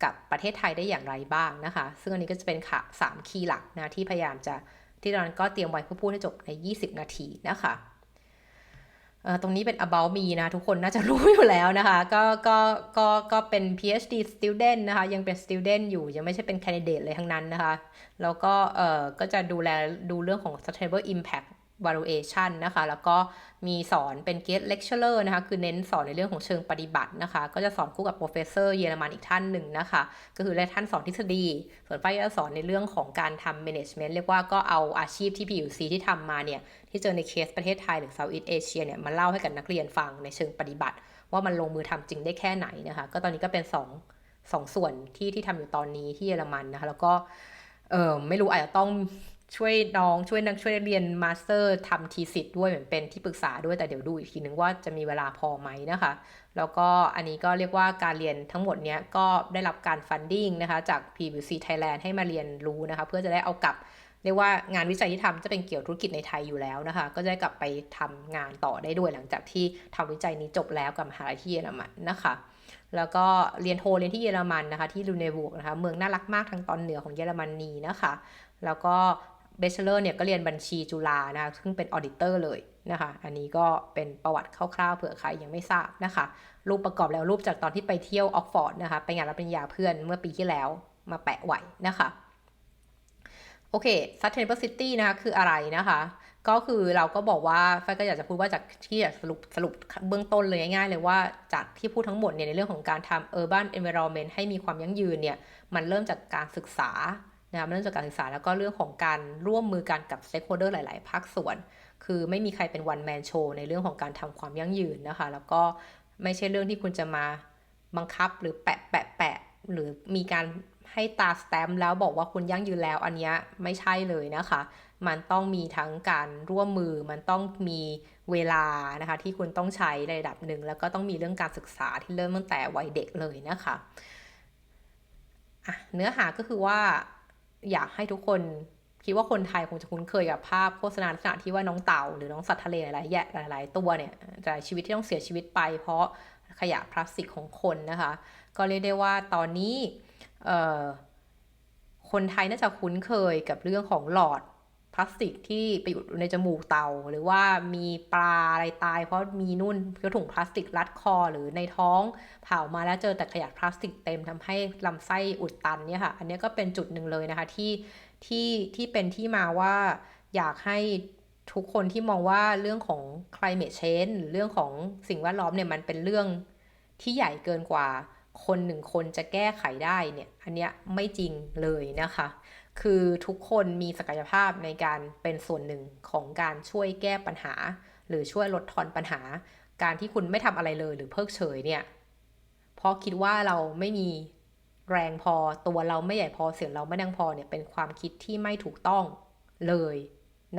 กับประเทศไทยได้อย่างไรบ้างนะคะซึ่งอันนี้ก็จะเป็นค่ะ3คีย์หลักนะที่พยายามจะที่ตอนนั้นก็เตรียมไว้เพื่อพูดให้จบใน20 นาทีนะคะ ตรงนี้เป็น about me นะทุกคนน่าจะรู้อยู่แล้วนะคะก็เป็น PhD student นะคะยังเป็น student อยู่ยังไม่ใช่เป็น candidate เลยทั้งนั้นนะคะแล้วก็ก็จะดูเรื่องของ sustainable impact valuation นะคะแล้วก็มีสอนเป็น guest lecturer นะคะคือเน้นสอนในเรื่องของเชิงปฏิบัตินะคะก็จะสอนคู่กับ professor เยอรมันอีกท่านหนึ่งนะคะก็คือท่านสอนทฤษฎีส่วนฝ้ายจะสอนในเรื่องของการทำ management เรียกว่าก็เอาอาชีพที่ PUC ที่ทำมาเนี่ยที่เจอในเคสประเทศไทยหรือ Southeast Asia เนี่ยมาเล่าให้กับนักเรียนฟังในเชิงปฏิบัติว่ามันลงมือทำจริงได้แค่ไหนนะคะก็ตอนนี้ก็เป็นสองส่วนที่ทำอยู่ตอนนี้ที่เยอรมันนะคะแล้วก็ไม่รู้อาจจะต้องช่วยน้องช่วยเรียนมาสเตอร์ทำทีสิทธ์ด้วยเหมือนเป็นที่ปรึกษาด้วยแต่เดี๋ยวดูอีกทีนึงว่าจะมีเวลาพอไหมนะคะแล้วก็อันนี้ก็เรียกว่าการเรียนทั้งหมดเนี้ยก็ได้รับการฟันดิ้งนะคะจาก PWC Thailand ให้มาเรียนรู้นะคะเพื่อจะได้เอากลับเรียกว่างานวิจัยที่ทำจะเป็นเกี่ยวธุรกิจในไทยอยู่แล้วนะคะก็จะได้กลับไปทำงานต่อได้ด้วยหลังจากที่ทำวิจัยนี้จบแล้วกับมหาลัยที่เยอรมันนะคะแล้วก็เรียนโทเรียนที่เยอรมันนะคะที่ลูเนบูร์กนะคะเมืองน่ารักมากทางตอนเหนือของเยอรมนีนะคะแล้วก็เบชเลอร์เนี่ยก็เรียนบัญชีจุฬานะคะซึ่งเป็นออดิเตอร์เลยนะคะอันนี้ก็เป็นประวัติคร่าวๆเผื่อใครยังไม่ทราบนะคะรูปประกอบแล้วรูปจากตอนที่ไปเที่ยวออกฟอร์ดนะคะไปงานรับปริญญาเพื่อนเมื่อปีที่แล้วมาแปะไว้นะคะโอเค Sustainable City นะคะคืออะไรนะคะก็คือเราก็บอกว่าฝ้ายก็อยากจะพูดว่าจากที่อยากสรุปเบื้องต้นเลยง่ายๆเลยว่าจากที่พูดทั้งหมดเนี่ยในเรื่องของการทำ urban environment ให้มีความยั่งยืนเนี่ยมันเริ่มจากการศึกษานะมันเริ่มจากการศึกษาแล้วก็เรื่องของการร่วมมือกันกับ stakeholder หลายๆภาคส่วนคือไม่มีใครเป็น one man show ในเรื่องของการทำความยั่งยืนนะคะแล้วก็ไม่ใช่เรื่องที่คุณจะมาบังคับหรือแปะหรือมีการให้ตาสแตมป์แล้วบอกว่าคุณยั่งยืนแล้วอันนี้ไม่ใช่เลยนะคะมันต้องมีทั้งการร่วมมือมันต้องมีเวลานะคะที่คุณต้องใช้ในระดับหนึ่งแล้วก็ต้องมีเรื่องการศึกษาที่เริ่มตั้งแต่วัยเด็กเลยนะคะเนื้อหาก็คือว่าอยากให้ทุกคนคิดว่าคนไทยคงจะคุ้นเคยกับภาพโฆษณาลักษณะที่ว่าน้องเต่าหรือน้องสัตว์ทะเลหลายตัวเนี่ยจะชีวิตที่ต้องเสียชีวิตไปเพราะขยะพลาสติกของคนนะคะก็เรียกได้ว่าตอนนี้คนไทยน่าจะคุ้นเคยกับเรื่องของหลอดพลาสติกที่ไปอยู่ในจมูกเต่าหรือว่ามีปลาอะไรตายเพราะมีนุ่นเพราะถุงพลาสติกรัดคอหรือในท้องเผามาแล้วเจอแต่ขยะพลาสติกเต็มทำให้ลำไส้อุดตันเนี่ยค่ะอันนี้ก็เป็นจุดหนึ่งเลยนะคะที่เป็นที่มาว่าอยากให้ทุกคนที่มองว่าเรื่องของ climate change หรือเรื่องของสิ่งแวดล้อมเนี่ยมันเป็นเรื่องที่ใหญ่เกินกว่าคนหนึ่งคนจะแก้ไขได้เนี่ยอันเนี้ยไม่จริงเลยนะคะคือทุกคนมีศักยภาพในการเป็นส่วนหนึ่งของการช่วยแก้ปัญหาหรือช่วยลดทอนปัญหาการที่คุณไม่ทำอะไรเลยหรือเพิกเฉยเนี่ยเพราะคิดว่าเราไม่มีแรงพอตัวเราไม่ใหญ่พอเสียงเราไม่ดังพอเนี่ยเป็นความคิดที่ไม่ถูกต้องเลย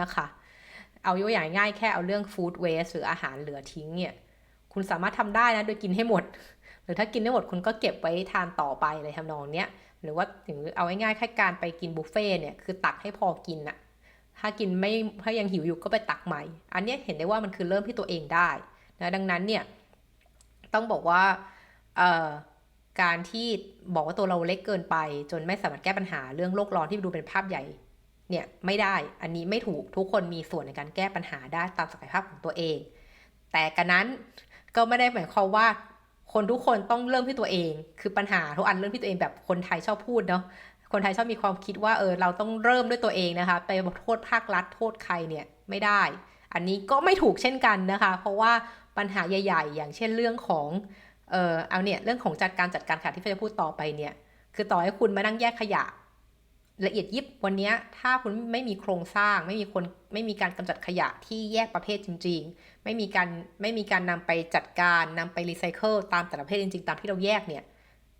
นะคะเอายกตัวอย่างง่ายแค่เอาเรื่อง food waste หรืออาหารเหลือทิ้งเนี่ยคุณสามารถทำได้นะโดยกินให้หมดหรือถ้ากินไม่หมดคุณก็เก็บไว้ทานต่อไปเลยทำนองเนี้ยหรือว่าถึงเอาง่ายๆแค่การไปกินบุฟเฟ่เนี่ยคือตักให้พอกินอะถ้ากินไม่ถ้ายังหิวอยู่ก็ไปตักใหม่อันนี้เห็นได้ว่ามันคือเริ่มที่ตัวเองได้นะดังนั้นเนี่ยต้องบอกว่าการที่บอกว่าตัวเราเล็กเกินไปจนไม่สามารถแก้ปัญหาเรื่องโลกร้อนที่ดูเป็นภาพใหญ่เนี่ยไม่ได้อันนี้ไม่ถูกทุกคนมีส่วนในการแก้ปัญหาได้ตามศักยภาพของตัวเองแต่กันนั้นก็ไม่ได้หมายความว่าคนทุกคนต้องเริ่มที่ตัวเองคือปัญหาทุกอันเริ่มที่ตัวเองแบบคนไทยชอบพูดเนาะคนไทยชอบมีความคิดว่าเราต้องเริ่มด้วยตัวเองนะคะไปโทษภาครัฐโทษใครเนี่ยไม่ได้อันนี้ก็ไม่ถูกเช่นกันนะคะเพราะว่าปัญหาใหญ่ๆอย่างเช่นเรื่องของเอาเนี่ยเรื่องของจัดการขยะที่จะพูดต่อไปเนี่ยคือต่อให้คุณมานั่งแยกขยะละเอียดยิบวันนี้ถ้าคุณไม่มีโครงสร้างไม่มีการกำจัดขยะที่แยกประเภทจริงๆไม่มีการนำไปจัดการนำไปรีไซเคิลตามแต่ละประเภทจริงๆตามที่เราแยกเนี่ย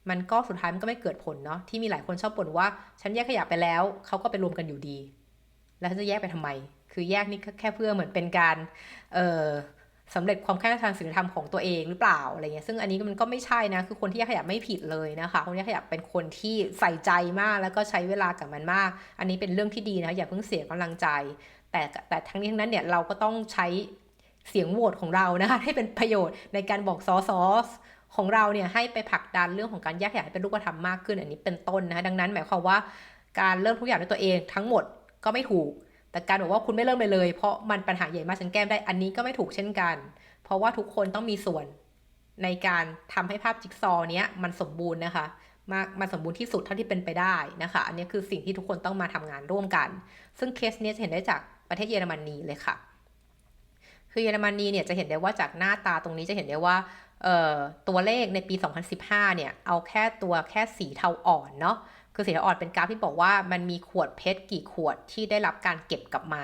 มันก็สุดท้ายมันก็ไม่เกิดผลเนาะที่มีหลายคนชอบบ่นว่าฉันแยกขยะไปแล้วเขาก็ไปรวมกันอยู่ดีแล้วฉันจะแยกไปทำไมคือแยกนี่แค่เพื่อเหมือนเป็นการสำเร็จความแค่ทางศีลธรรมของตัวเองหรือเปล่าอะไรเงี้ยซึ่งอันนี้มันก็ไม่ใช่นะคือคนที่แยกขยะไม่ผิดเลยนะคะคนที่แยกขยะเป็นคนที่ใส่ใจมากแล้วก็ใช้เวลากับมันมากอันนี้เป็นเรื่องที่ดีนะอย่าเพิ่งเสียกำลังใจแต่ทั้งนี้ทั้งนั้นเนี่ยเราก็ต้องใช้เสียงโหวตของเรานะคะให้เป็นประโยชน์ในการบอกสสของเราเนี่ยให้ไปผลักดันเรื่องของการแยกขยะให้เป็นรูปธรรมมากขึ้นอันนี้เป็นต้นนะคะดังนั้นหมายความว่าการเริ่มทุกอย่างด้วยตัวเองทั้งหมดก็ไม่ถูกแต่การบอกว่าคุณไม่เริ่มเลยเพราะมันปัญหาใหญ่มากฉันแก้ได้อันนี้ก็ไม่ถูกเช่นกัน เพราะว่าทุกคนต้องมีส่วนในการทำให้ภาพจิ๊กซอว์เนี้ยมันสมบูรณ์นะคะมันสมบูรณ์ที่สุดเท่าที่เป็นไปได้นะคะอันนี้คือสิ่งที่ทุกคนต้องมาทำงานร่วมกันซึ่งเคสนี้จะเห็นได้จากประเทศเยอรมนีเลยค่ะคือเยอรมนีเนี่ยจะเห็นได้ว่าจากหน้าตาตรงนี้จะเห็นได้ว่าตัวเลขในปี 2015 เนี่ยเอาแค่สีเทาอ่อนเนาะคือสีเทาอ่อนเป็นกราฟที่บอกว่ามันมีขวดเพชรกี่ขวดที่ได้รับการเก็บกลับมา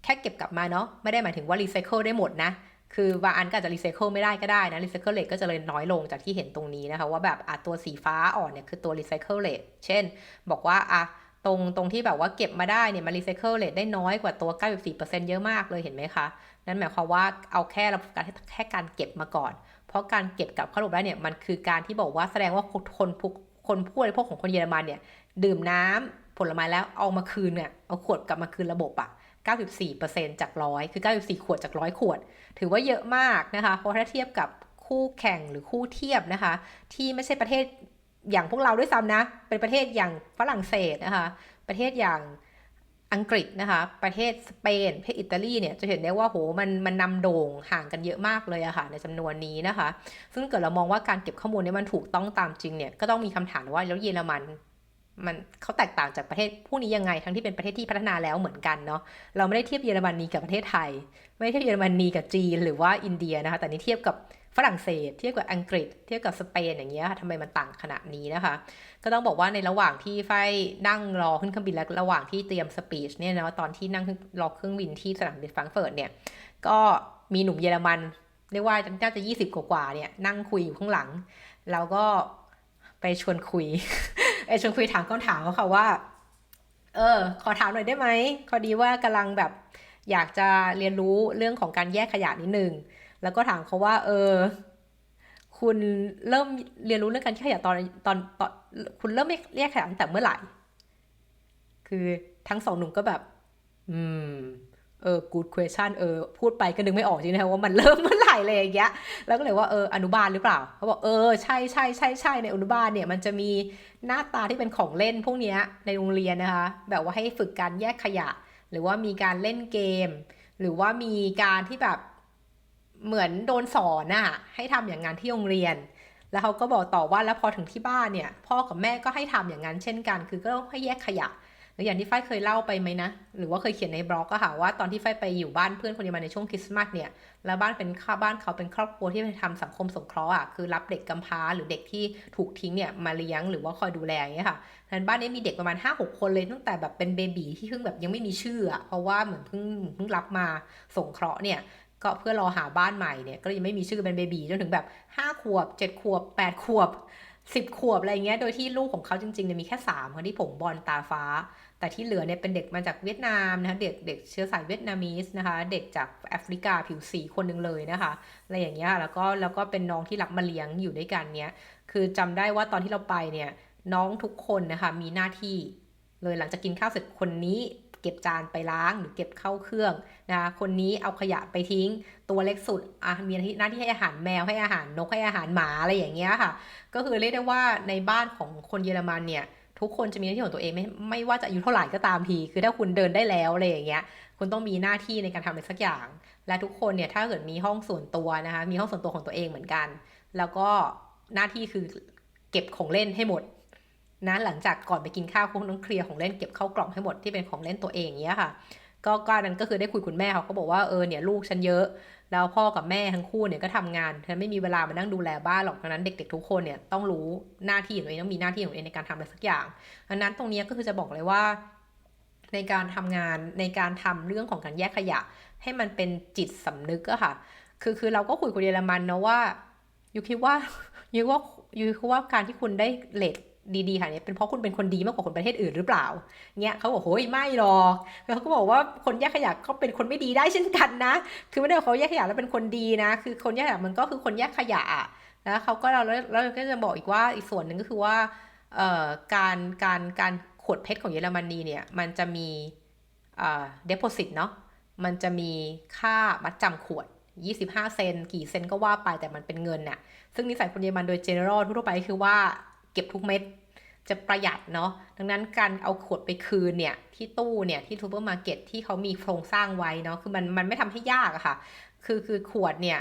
แค่เก็บกลับมาเนาะไม่ได้หมายถึงว่ารีไซเคิลได้หมดนะคือบางอันก็อาจจะรีไซเคิลไม่ได้ก็ได้นะรีไซเคิลเรทก็จะเลยน้อยลงจากที่เห็นตรงนี้นะคะว่าแบบตัวสีฟ้าอ่อนเนี่ยคือตัวรีไซเคิลเรทเช่นบอกว่าตรงที่แบบว่าเก็บมาได้เนี่ยมันรีไซเคิลเรทได้น้อยกว่าตัว 94% เยอะมากเลยเห็นไหมคะนั่นหมายความว่าเอาแค่เราแค่การเก็บมาก่อนเพราะการเก็บกลับเข้าระบบได้เนี่ยมันคือการที่บอกว่าแสดงว่าคนผู้บริโภคของคนเยอรมันเนี่ยดื่มน้ำผลไม้แล้วเอามาคืนเนี่ยเอาขวดกลับมาคืนระบบอะ94% จาก100คือ94ขวดจาก100ขวดถือว่าเยอะมากนะคะเพราะถ้าเทียบกับคู่แข่งหรือคู่เทียบนะคะที่ไม่ใช่ประเทศอย่างพวกเราด้วยซ้ำนะเป็นประเทศอย่างฝรั่งเศสนะคะประเทศอย่างอังกฤษนะคะประเทศสเปนประเทศอิตาลีเนี่ยจะเห็นได้ว่าโหมันนำโด่งห่างกันเยอะมากเลยอะค่ะในจำนวนนี้นะคะซึ่งเกิดเรามองว่าการเก็บข้อมูลนี้มันถูกต้องตามจริงเนี่ยก็ต้องมีคำถามว่าแล้วเยอรมันเขาแตกต่างจากประเทศผู้นี้ยังไงทั้งที่เป็นประเทศที่พัฒนาแล้วเหมือนกันเนาะเราไม่ได้เทียบเยอรมนีกับประเทศไทยไม่ได้เทียบเยอรมนีกับจีนหรือว่าอินเดียนะคะแต่นี่เทียบกับฝรั่งเศสเทียบกับอังกฤษเทียบกับสเปนอย่างเงี้ยค่ะทำไมมันต่างขนาดนี้นะคะก็ต้องบอกว่าในระหว่างที่ไฟนั่งรอขึ้นเครื่องบินและระหว่างที่เตรียมสปีชเนี่ยเนาะตอนที่นั่งรอเครื่องบินที่สนามบินแฟรงก์เฟิร์ตเนี่ยก็มีหนุ่มเยอรมันเรียกว่าน่าจะ20กว่าเนี่ยนั่งคุยอยู่ข้างหลังแล้วก็ไปชวนคุย ชวนคุยถามคำถามเขาค่ะว่าขอถามหน่อยได้ไหมพอดีว่ากำลังแบบอยากจะเรียนรู้เรื่องของการแยกขยะนิดนึงแล้วก็ถามเขาว่าคุณเริ่มเรียนรู้เรื่องการแยกขยะตอนคุณเริ่มแยกขยะตั้งแต่เมื่อไหร่คือทั้งสองหนุ่มก็แบบอืมgood question พูดไปก็นึกไม่ออกจริงๆนะว่ามันเริ่มเมื่อไหร่เลยอย่างเงี้ยแล้วก็เลยว่าอนุบาลหรือเปล่าเขาบอกใช่ใช่ใช่ใช่ในอนุบาลเนี่ยมันจะมีหน้าตาที่เป็นของเล่นพวกเนี้ยในโรงเรียนนะคะแบบว่าให้ฝึกการแยกขยะหรือว่ามีการเล่นเกมหรือว่ามีการที่แบบเหมือนโดนสอนอะให้ทำอย่างนั้นที่โรงเรียนแล้วเขาก็บอกต่อว่าแล้วพอถึงที่บ้านเนี่ยพ่อกับแม่ก็ให้ทำอย่างนั้นเช่นกันคือก็ต้องให้แยกขยะ หรืออย่างที่ฝ้ายเคยเล่าไปไหมนะหรือว่าเคยเขียนในบล็อกก็ค่ะว่าตอนที่ฝ้ายไปอยู่บ้านเพื่อนคนเยอรมันในช่วงคริสต์มาสเนี่ยแล้วบ้านเขาเป็นครอบครัวที่ไปทำสังคมสงเคราะห์อ่ะคือรับเด็กกำพร้าหรือเด็กที่ถูกทิ้งเนี่ยมาเลี้ยงหรือว่าคอยดูแลอย่างเงี้ยค่ะทันบ้านนี้มีเด็กประมาณ5-6คนเลยตั้งแต่แบบเป็นเบบีที่เพิ่งแบบยังไม่มีชื่ออ่ะเพราะว่าเหมือนเพิ่งรับมาสงเคราะห์เนี่ยก็เพื่อรอหาบ้านใหม่เนี่ยก็ยังไม่มีชื่อเป็นเบบีจนถึงแบบ5 ขวบ7 ขวบ8 ขวบ10 ขวบอะไรเงี้ยโดยที่ลูกของเขาจริงๆเนี่ยมีแค่3คนที่ผมบอลตาฟ้า แต่ที่เหลือเนี่ยเป็นเด็กมาจากเวียดนามนะคะเด็กเชื้อสายเวียดนามีสนะคะเด็กจากแอฟริกาผิวสีคนหนึ่งเลยนะคะอะไรอย่างเงี้ยแล้วก็เป็นน้องที่รับมาเลี้ยงอยู่ด้วยกันเนี้ยคือจำได้ว่าตอนที่เราไปเนี่ยน้องทุกคนนะคะมีหน้าที่เลยหลังจากกินข้าวเสร็จคนนี้เก็บจานไปล้างหรือเก็บเข้าเครื่องนะคะคนนี้เอาขยะไปทิ้งตัวเล็กสุดมีหน้าที่ให้อาหารแมวให้อาหารนกให้อาหารหมาอะไรอย่างเงี้ยค่ะก็คือเรียกได้ว่าในบ้านของคนเยอรมันเนี่ยทุกคนจะมีหน้าที่ของตัวเองไม่ว่าจะอายุเท่าไหร่ก็ตามทีคือถ้าคุณเดินได้แล้วอะไรอย่างเงี้ยคุณต้องมีหน้าที่ในการทำอะไรสักอย่างและทุกคนเนี่ยถ้าเกิดมีห้องส่วนตัวนะคะมีห้องส่วนตัวของตัวเองเหมือนกันแล้วก็หน้าที่คือเก็บของเล่นให้หมดนะหลังจากก่อนไปกินข้าวคุณต้องเคลียร์ของเล่นเก็บเข้ากล่องให้หมดที่เป็นของเล่นตัวเองเงี้ยค่ะก็นั้นก็คือได้คุยคุณแม่เขาก็บอกว่าเนี่ยลูกฉันเยอะแล้วพ่อกับแม่ทั้งคู่เนี่ยก็ทำงานฉันไม่มีเวลามานั่งดูแลบ้านหรอกดังนั้นเด็กๆทุกคนเนี่ยต้องรู้หน้าที่ของตัวเองต้องมีหน้าที่ของตัวเองในการทำอะไรสักอย่างดังนั้นตรงนี้ก็คือจะบอกเลยว่าในการทำงานในการทำเรื่องของการแยกขยะให้มันเป็นจิตสำนึกอะค่ะคือเราก็คุยกับเยอรมันนะว่ายูคิดว่ายูคิดว่าการที่คุณได้เลทดีๆค่ะเนี่ยเป็นเพราะคุณเป็นคนดีมากกว่าคนประเทศอื่นหรือเปล่าเงี้ยเขาบอกโอ้ยไม่หรอกแล้วเขาก็บอกว่าคนแยกขยะเขาเป็นคนไม่ดีได้เช่นกันนะคือไม่ได้เขาแยกขยะแล้วเป็นคนดีนะคือคนแยกขยะมันก็คือคนแยกขยะแล้วเขาก็เราก็จะบอกอีกว่าอีกส่วนหนึ่งก็คือว่าการขวดเพชรของเยอรมนีเนี่ยมันจะมีdeposit เนาะมันจะมีค่ามัดจำขวด25 เซนกี่เซนก็ว่าไปแต่มันเป็นเงินน่ะซึ่งนิสัยคนเยอรมันโดย general ทั่วไปคือว่าเก็บทุกเม็ดจะประหยัดเนาะดังนั้นการเอาขวดไปคืนเนี่ยที่ตู้เนี่ยที่ซูเปอร์มาร์เก็ตที่เขามีโครงสร้างไว้เนาะคือมันไม่ทำให้ยากอะค่ะคือขวดเนี่ย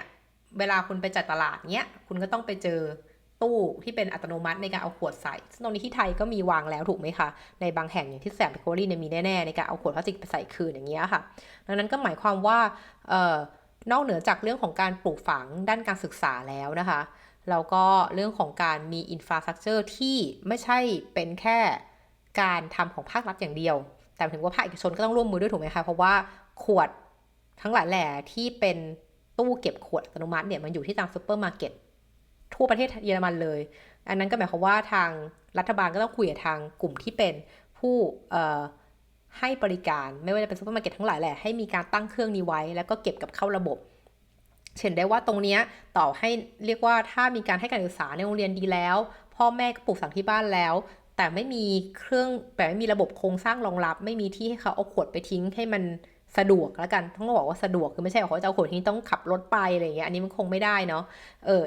เวลาคุณไปจัดตลาดเนี้ยคุณก็ต้องไปเจอตู้ที่เป็นอัตโนมัติในการเอาขวดใส่ซึ่งตรงนี้ที่ไทยก็มีวางแล้วถูกไหมคะในบางแห่งอย่างที่สยามเบเกอรี่เนี่ยมีแน่ๆในการเอาขวดพลาสติกไปใส่คืนอย่างเงี้ยค่ะดังนั้นก็หมายความว่านอกเหนือจากเรื่องของการปลูกฝังด้านการศึกษาแล้วนะคะแล้วก็เรื่องของการมีอินฟราสตรัคเจอร์ที่ไม่ใช่เป็นแค่การทำของภาครัฐอย่างเดียวแต่ถึงว่าภาคเอกชนก็ต้องร่วมมือด้วยถูกไหมคะเพราะว่าขวดทั้งหลายแหล่ที่เป็นตู้เก็บขวดอัตโนมัติเนี่ยมันอยู่ที่ตามซูเปอร์มาร์เก็ตทั่วประเทศเยอรมันเลยอันนั้นก็หมายความว่าทางรัฐบาลก็ต้องคุยกับทางกลุ่มที่เป็นผู้ให้บริการไม่ว่าจะเป็นซูเปอร์มาร์เก็ตทั้งหลายแหละให้มีการตั้งเครื่องนี้ไว้แล้วก็เก็บกับเข้าระบบเห็นได้ว่าตรงนี้ต่อให้เรียกว่าถ้ามีการให้การศึกษาในโรงเรียนดีแล้วพ่อแม่ก็ปลูกฝังที่บ้านแล้วแต่ไม่มีเครื่องแต่ไม่มีระบบโครงสร้างรองรับไม่มีที่ให้เขาเอาขวดไปทิ้งให้มันสะดวกแล้วกันต้องบอกว่าสะดวกคือไม่ใช่ว่าเขาจะเอาขวดทิ้งต้องขับรถไปอะไรอย่างเงี้ยอันนี้มันคงไม่ได้เนาะ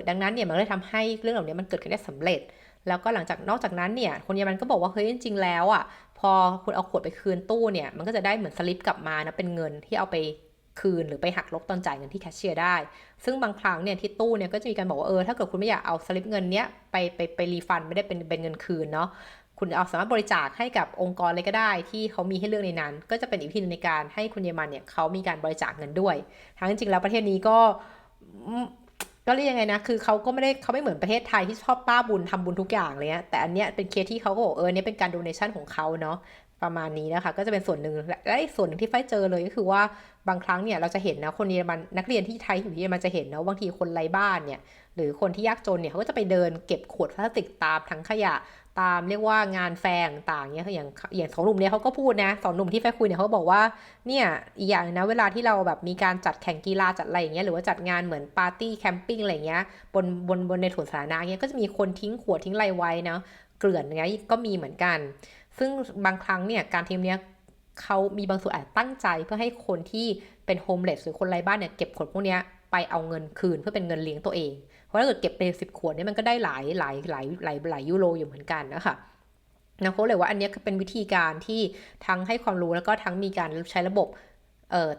ดังนั้นเนี่ยมันก็เลยทำให้เรื่องเหล่านี้มันเกิดขึ้นได้สำเร็จแล้วก็หลังจากนอกจากนั้นเนี่ยคนเยอรมันก็บอกว่าเฮ้ยจริงๆแล้วอ่ะพอคุณเอาขวดไปคืนตู้เนี่ยมันก็จะได้เหมือนสลิปกลับมานะเป็นเงินที่เอาไปคืนหรือไปหักลบตอนจ่ายเงินที่แคชเชียร์ได้ซึ่งบางครั้งเนี่ยที่ตู้เนี่ยก็จะมีการบอกว่าถ้าเกิดคุณไม่อยากเอาสลิปเงินเนี้ยไปรีฟันไม่ได้เป็นเงินคืนเนาะคุณเอาสามารถบริจาคให้กับองค์กรอะไรก็ได้ที่เขามีให้เลือกในนั้นก็จะเป็นอีกวิธีนึงในการให้คนเยอรมันเนี่ยเขามีการบริจาคเงินด้วยทั้งจริงๆแล้วประเทศนี้ก็เรียกยังไงนะคือเขาไม่เหมือนประเทศไทยที่ชอบป้าบุญทำบุญทุกอย่างเลยแต่อันเนี้ยเป็นเคสที่เขาก็บอกเนี่ยเป็นการโดเนชั่นของเขาเนาะประมาณนี้นะคะก็จะเป็นส่วนหนึ่งและอีกส่วนหนึ่งที่ไฟเจอเลยก็คือว่าบางครั้งเนี่ยเราจะเห็นนะคนเยอรมันนักเรียนที่ไทยอยู่ที่เยอรมันจะเห็นนะบางทีคนไร้บ้านเนี่ยหรือคนที่ยากจนเนี่ยเขาก็จะไปเดินเก็บขวดพลาสติกตามถังขยะตามเรียกว่างานแฟร์ต่างๆเนี่ยอย่างสองหนุ่มเนี่ยเขาก็พูดนะสองหนุ่มที่ไฟคุยเนี่ยเขาบอกว่าเนี่ยอีกอย่างนะเวลาที่เราแบบมีการจัดแข่งกีฬาจัดอะไรอย่างเงี้ยหรือว่าจัดงานเหมือนปาร์ตี้แคมปิ้งอะไรเงี้ยบนในสวนสาธารณะเงี้ยก็จะมีคนทิ้งขวดทิ้งอะไรไว้นะเกลื่อนเงี้ยก็มีเหมือนกันซึ่งบางครั้งเนี่ยการทิ้งเนี้ยเขามีบางส่วนอาจตั้งใจเพื่อให้คนที่เป็นโฮมเลสหรือคนไร้บ้านเนี่ยเก็บขวดพวกเนี้ยไปเอาเงินคืนเพื่อเป็นเงินเลี้ยงตัวเองเพราะถ้าเกิดเก็บไป10 ขวดเนี่ยมันก็ได้หลายยูโรอยู่เหมือนกันนะคะนะเขาเลยว่าอันนี้ก็เป็นวิธีการที่ทั้งให้ความรู้แล้วก็ทั้งมีการใช้ระบบ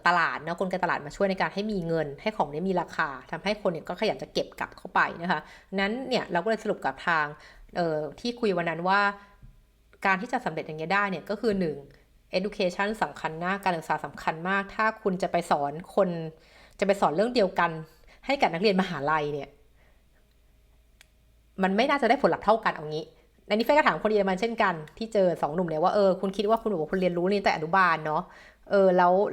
ตลาดนะกลไกตลาดมาช่วยในการให้มีเงินให้ของนี้มีราคาทำให้คนเนี่ยก็ขยันจะเก็บกลับเข้าไปนะคะนั้นเนี่ยเราก็เลยสรุปกับทางที่คุยวันนั้นว่าการที่จะสำเร็จอย่างนี้ได้เนี่ยก็คือ1 education สำคัญมากการศึกษาสำคัญมากถ้าคุณจะไปสอนคนจะไปสอนเรื่องเดียวกันให้กับนักเรียนมหาลัยเนี่ยมันไม่น่าจะได้ผลลัพธ์เท่ากันเอางี้ในนี้เฟยก็ถามคนเยอรมันเช่นกันที่เจอ2 หนุ่มเนี่ยว่าคุณคิดว่าคุณบอกว่าคุณเรียนรู้นี่แต่อนุบาลเนาะแล้ว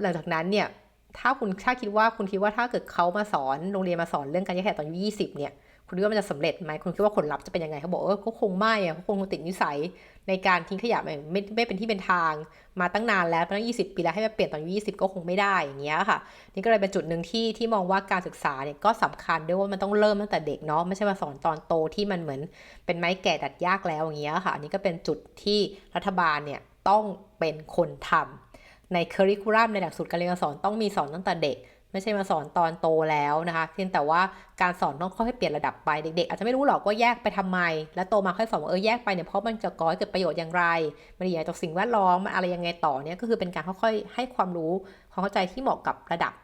หลังจากนั้นเนี่ยถ้าคิดว่าคุณคิดว่าถ้าเกิดเขามาสอนโรงเรียนมาสอนเรื่องการแยกขยะตอนอายุ20เนี่ยคุณคิดว่ามันจะสำเร็จไหมคุณคิดว่าผลลัพธ์จะเป็นยังไงเขาบอกเขาคงไม่เขาคงติดนิสัยในการทิ้งขยะไม่เป็นที่เป็นทางมาตั้งนานแล้วตั้ง20 ปีแล้วให้มาเปลี่ยนตอนอายุ20ก็คงไม่ได้อย่างเงี้ยค่ะนี่ก็เลยเป็นจุดหนึ่งที่มองว่าการศึกษาเนี่ยก็สำคัญด้วยว่ามันต้องเริ่มตั้งแต่เด็กเนาะไม่ใช่มาสอนตอนโตที่มันเหมือนเป็นไม้แก่ดัดยากแล้วอย่างเงี้ยค่ะอันนี้ก็เป็นจุดที่รัฐบาลเนี่ยต้องเป็นคนทำในเคอริคูลัมในหลักสูตรการเรียนการสอนต้องมีสอนตั้งแต่เด็กไม่ใช่มาสอนตอนโตแล้วนะคะเพียงแต่ว่าการสอนต้องค่อยๆเปลี่ยนระดับไปเด็กๆอาจจะไม่รู้หรอกว่าแยกไปทำไมแล้วโตมาค่อยสอนว่าแยกไปเนี่ยเพราะมันจะก่อให้เกิดประโยชน์อย่างไรมันดีต่อสิ่งแวดล้อมมันอะไรยังไงต่อเนี่ยก็คือเป็นการค่อยๆให้ความรู้ความเข้าใจที่เหมาะกับระดั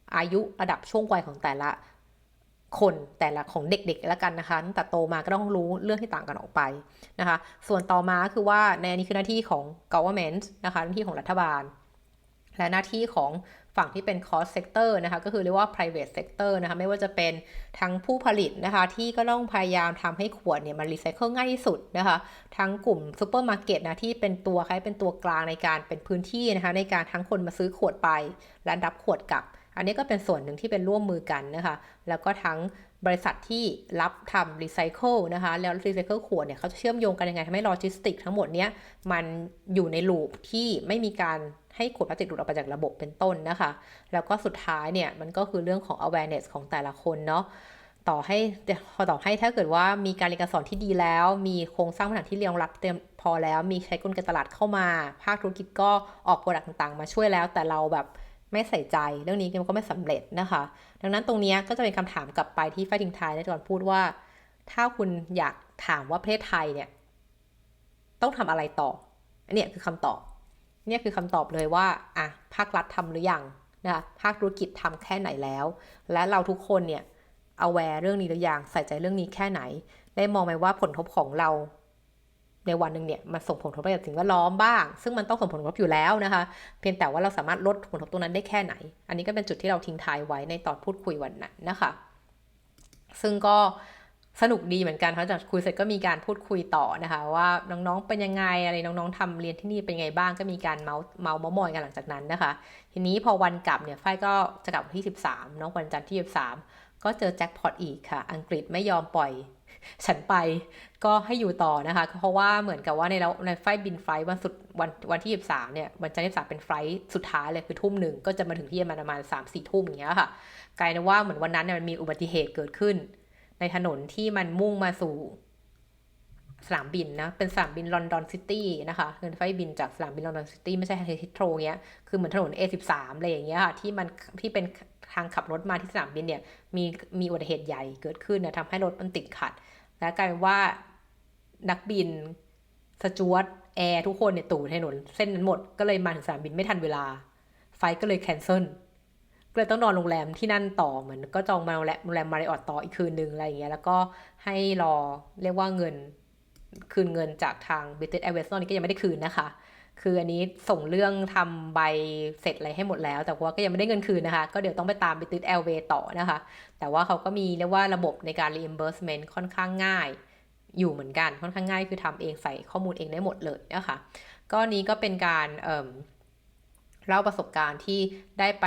บอายุระดับช่วงวัยของแต่ละคนแต่ละของเด็กๆแล้วกันนะคะตั้งแต่โตมาก็ต้องรู้เรื่องที่ต่างกันออกไปนะคะส่วนต่อมาคือว่าในอันนี้คือหน้าที่ของ government นะคะหน้าที่ของรัฐบาลและหน้าที่ของฝั่งที่เป็น cost sector นะคะก็คือเรียกว่า private sector นะคะไม่ว่าจะเป็นทั้งผู้ผลิตนะคะที่ก็ต้องพยายามทำให้ขวดเนี่ยมันรีไซเคิลง่ายที่สุดนะคะทั้งกลุ่มซูเปอร์มาร์เก็ตนะที่เป็นตัวคล้ายเป็นตัวกลางในการเป็นพื้นที่นะคะในการทั้งคนมาซื้อขวดไปและรับขวดกลับอันนี้ก็เป็นส่วนหนึ่งที่เป็นร่วมมือกันนะคะแล้วก็ทั้งบริษัทที่รับทำรีไซเคิลนะคะแล้วรีไซเคิลขวดเนี่ยเขาจะเชื่อมโยงกันยังไงทำให้โลจิสติกทั้งหมดเนี้ยมันอยู่ในลูปที่ไม่มีการให้ขวดพลาสติกหลุดออกไปจากระบบเป็นต้นนะคะแล้วก็สุดท้ายเนี่ยมันก็คือเรื่องของ awareness ของแต่ละคนเนาะต่อให้ถ้าเกิดว่ามีการเรียนการสอนที่ดีแล้วมีโครงสร้างพื้นฐานที่รองรับเต็มพอแล้วมีใช้กลไกตลาดเข้ามาภาคธุรกิจก็ออกโปรดักต์ต่างๆมาช่วยแล้วแต่เราแบบไม่ใส่ใจเรื่องนี้มันก็ไม่สำเร็จนะคะดังนั้นตรงนี้ก็จะเป็นคำถามกลับไปที่ไฟทิ้งท้ายในตอนพูดว่าถ้าคุณอยากถามว่าประเทศไทยเนี่ยต้องทำอะไรต่ออันนี้คือคำตอบเนี่ยคือคำตอบเลยว่าภาครัฐทำหรือยัง นะคะภาคธุรกิจทำแค่ไหนแล้วและเราทุกคนเนี่ย aware เรื่องนี้หรือยังใส่ใจเรื่องนี้แค่ไหนได้มองไหมว่าผลกระทบของเราในวันหนึ่งเนี่ยมันส่งผลกระทบกับสิ่งแวดล้อมบ้างซึ่งมันต้องส่งผลกระทบอยู่แล้วนะคะเพียงแต่ว่าเราสามารถลดผลกระทบตรงนั้นได้แค่ไหนอันนี้ก็เป็นจุดที่เราทิ้งท้ายไว้ในตอนพูดคุยวันนั้นนะคะซึ่งก็สนุกดีเหมือนกันเพราะจากคุยเสร็จก็มีการพูดคุยต่อนะคะว่าน้องๆเป็นยังไงอะไรน้องๆทำเรียนที่นี่เป็นไงบ้างก็มีการเมาส์มอยกันหลังจากนั้นนะคะทีนี้พอวันกลับเนี่ยฝ้ายก็จะกลับวันที่13เนาะวันจันทร์ที่13ก็เจอแจ็คพอตอีกค่ะอังกฤษไม่ยอมปล่อยฉันไปก็ให้อยู่ต่อนะคะเพราะว่าเหมือนกับว่าในไฟบินไฟวันที่23เนี่ยวันจันทร์ที่23เป็นไฟสุดท้ายเลยคือทุ่มหนึ่งก็จะมาถึงที่ประมาณ3-4 ทุ่มอย่างเงี้ยค่ะกลายเป็นว่าเหมือนวันนั้นเนี่ยมันมีอุบัติเหตุเกิดขึ้นในถนนที่มันมุ่งมาสู่สนามบินนะเป็นสนามบินลอนดอนซิตี้นะคะเงินไฟบินจากสนามบินลอนดอนซิตี้ไม่ใช่ฮิตโตรเงี้ยคือเหมือนถนน A13 อะไรอย่างเงี้ยค่ะที่เป็นทางขับรถมาที่สนามบินเนี่ยมีอุบัติเหตุใหญ่เกิดขึ้นนะทำให้รถมันติดขัดและกลายเป็นว่านักบินสจ๊วตแอร์ทุกคนเนี่ยตู่ถนนเส้นนั้นหมดก็เลยมาถึงสนามบินไม่ทันเวลาไฟก็เลยแคนเซิลก็เลยต้องนอนโรงแรมที่นั่นต่อเหมือนก็จองมาโรงแรมมาริออตต่ออีกคืนนึงอะไรอย่างเงี้ยแล้วก็ให้รอเรียกว่าคืนเงินจากทาง British Airways ตอนนี้ก็ยังไม่ได้คืนนะคะคืออันนี้ส่งเรื่องทำใบเสร็จอะไรให้หมดแล้วแต่ว่าก็ยังไม่ได้เงินคืนนะคะก็เดี๋ยวต้องไปตาม British Airways ต่อนะคะแต่ว่าเขาก็มีเรียกว่าระบบในการ reimbursement ค่อนข้างง่ายอยู่เหมือนกันค่อนข้างง่ายคือทำเองใส่ข้อมูลเองได้หมดเลยนะคะก็นี้ก็เป็นการเล่าประสบการณ์ที่ได้ไป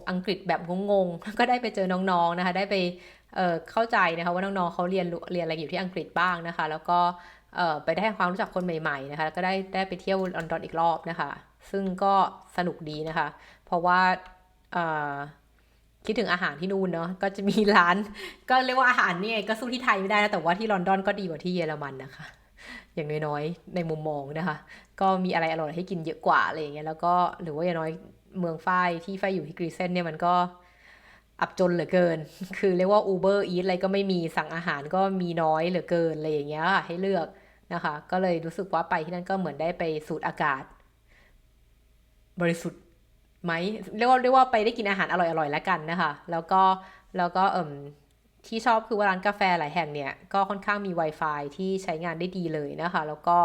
อังกฤษแบบงงๆก็ได้ไปเจอน้องๆนะคะได้ไปเข้าใจนะคะว่าน้องๆเขาเรียนอะไรอยู่ที่อังกฤษบ้างนะคะแล้วก็ไปได้ความรู้จักคนใหม่ๆนะคะแล้วก็ได้ไปเที่ยวลอนดอนอีกรอบนะคะซึ่งก็สนุกดีนะคะเพราะว่าคิดถึงอาหารที่นู่นเนาะก็จะมีร้านก็เรียกว่าอาหารนี่ก็สู้ที่ไทยไม่ได้นะแต่ว่าที่ลอนดอนก็ดีกว่าที่เยอรมันนะคะอย่างน้อยๆในมุมมองนะคะก็มีอะไรอร่อยให้กินเยอะกว่าอะไรอย่างเงี้ยแล้วก็หรือว่าอย่างน้อยเมืองฝ้ายที่ฝ้ายอยู่ที่กรีเซนเนี่ยมันก็อับจนเหลือเกินคือเรียกว่า Uber Eats อะไรก็ไม่มีสั่งอาหารก็มีน้อยเหลือเกินอะไรอย่างเงี้ยให้เลือกนะคะก็เลยรู้สึกว่าไปที่นั่นก็เหมือนได้ไปสูดอากาศบริสุทธิ์ไหมเรียกว่าไปได้กินอาหารอร่อยๆแล้วกันนะคะแล้วก็ที่ชอบคือว่าร้านกาแฟหลายแห่งเนี่ยก็ค่อนข้างมี Wi-Fi ที่ใช้งานได้ดีเลยนะคะแล้วก็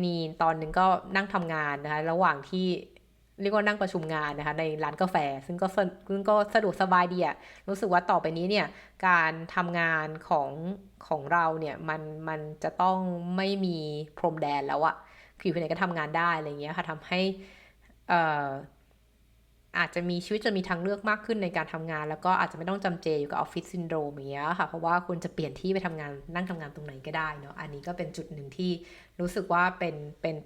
มีตอนนึงก็นั่งทำงานนะคะระหว่างที่เรียกว่านั่งประชุมงานนะคะในร้านกาแฟซึ่งก็สะดวกสบายดีอะรู้สึกว่าต่อไปนี้เนี่ยการทำงานของเราเนี่ยมันจะต้องไม่มีพรมแดนแล้วอะคืออยู่ที่ไหนก็ทำงานได้อะไรเงี้ยค่ะทำให้เอ่อ อาจจะมีชีวิตจะมีทางเลือกมากขึ้นในการทำงานแล้วก็อาจจะไม่ต้องจำเจอยู่กับออฟฟิศซินโดรมอย่างเงี้ยค่ะเพราะว่าคุณจะเปลี่ยนที่ไปทำงานนั่งทำงานตรงไหนก็ได้เนาะอันนี้ก็เป็นจุดหนึ่งที่รู้สึกว่าเ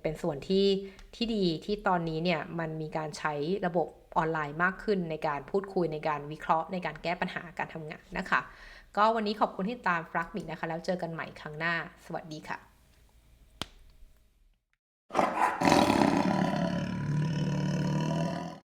ป็นส่วนที่ดีที่ตอนนี้เนี่ยมันมีการใช้ระบบออนไลน์มากขึ้นในการพูดคุยในการวิเคราะห์ในการแก้ปัญหาการทำงานนะคะก็วันนี้ขอบคุณที่ตามฟลักมิกนะคะแล้วเจอกันใหม่ครั้งหน้าสวัสดีค่ะ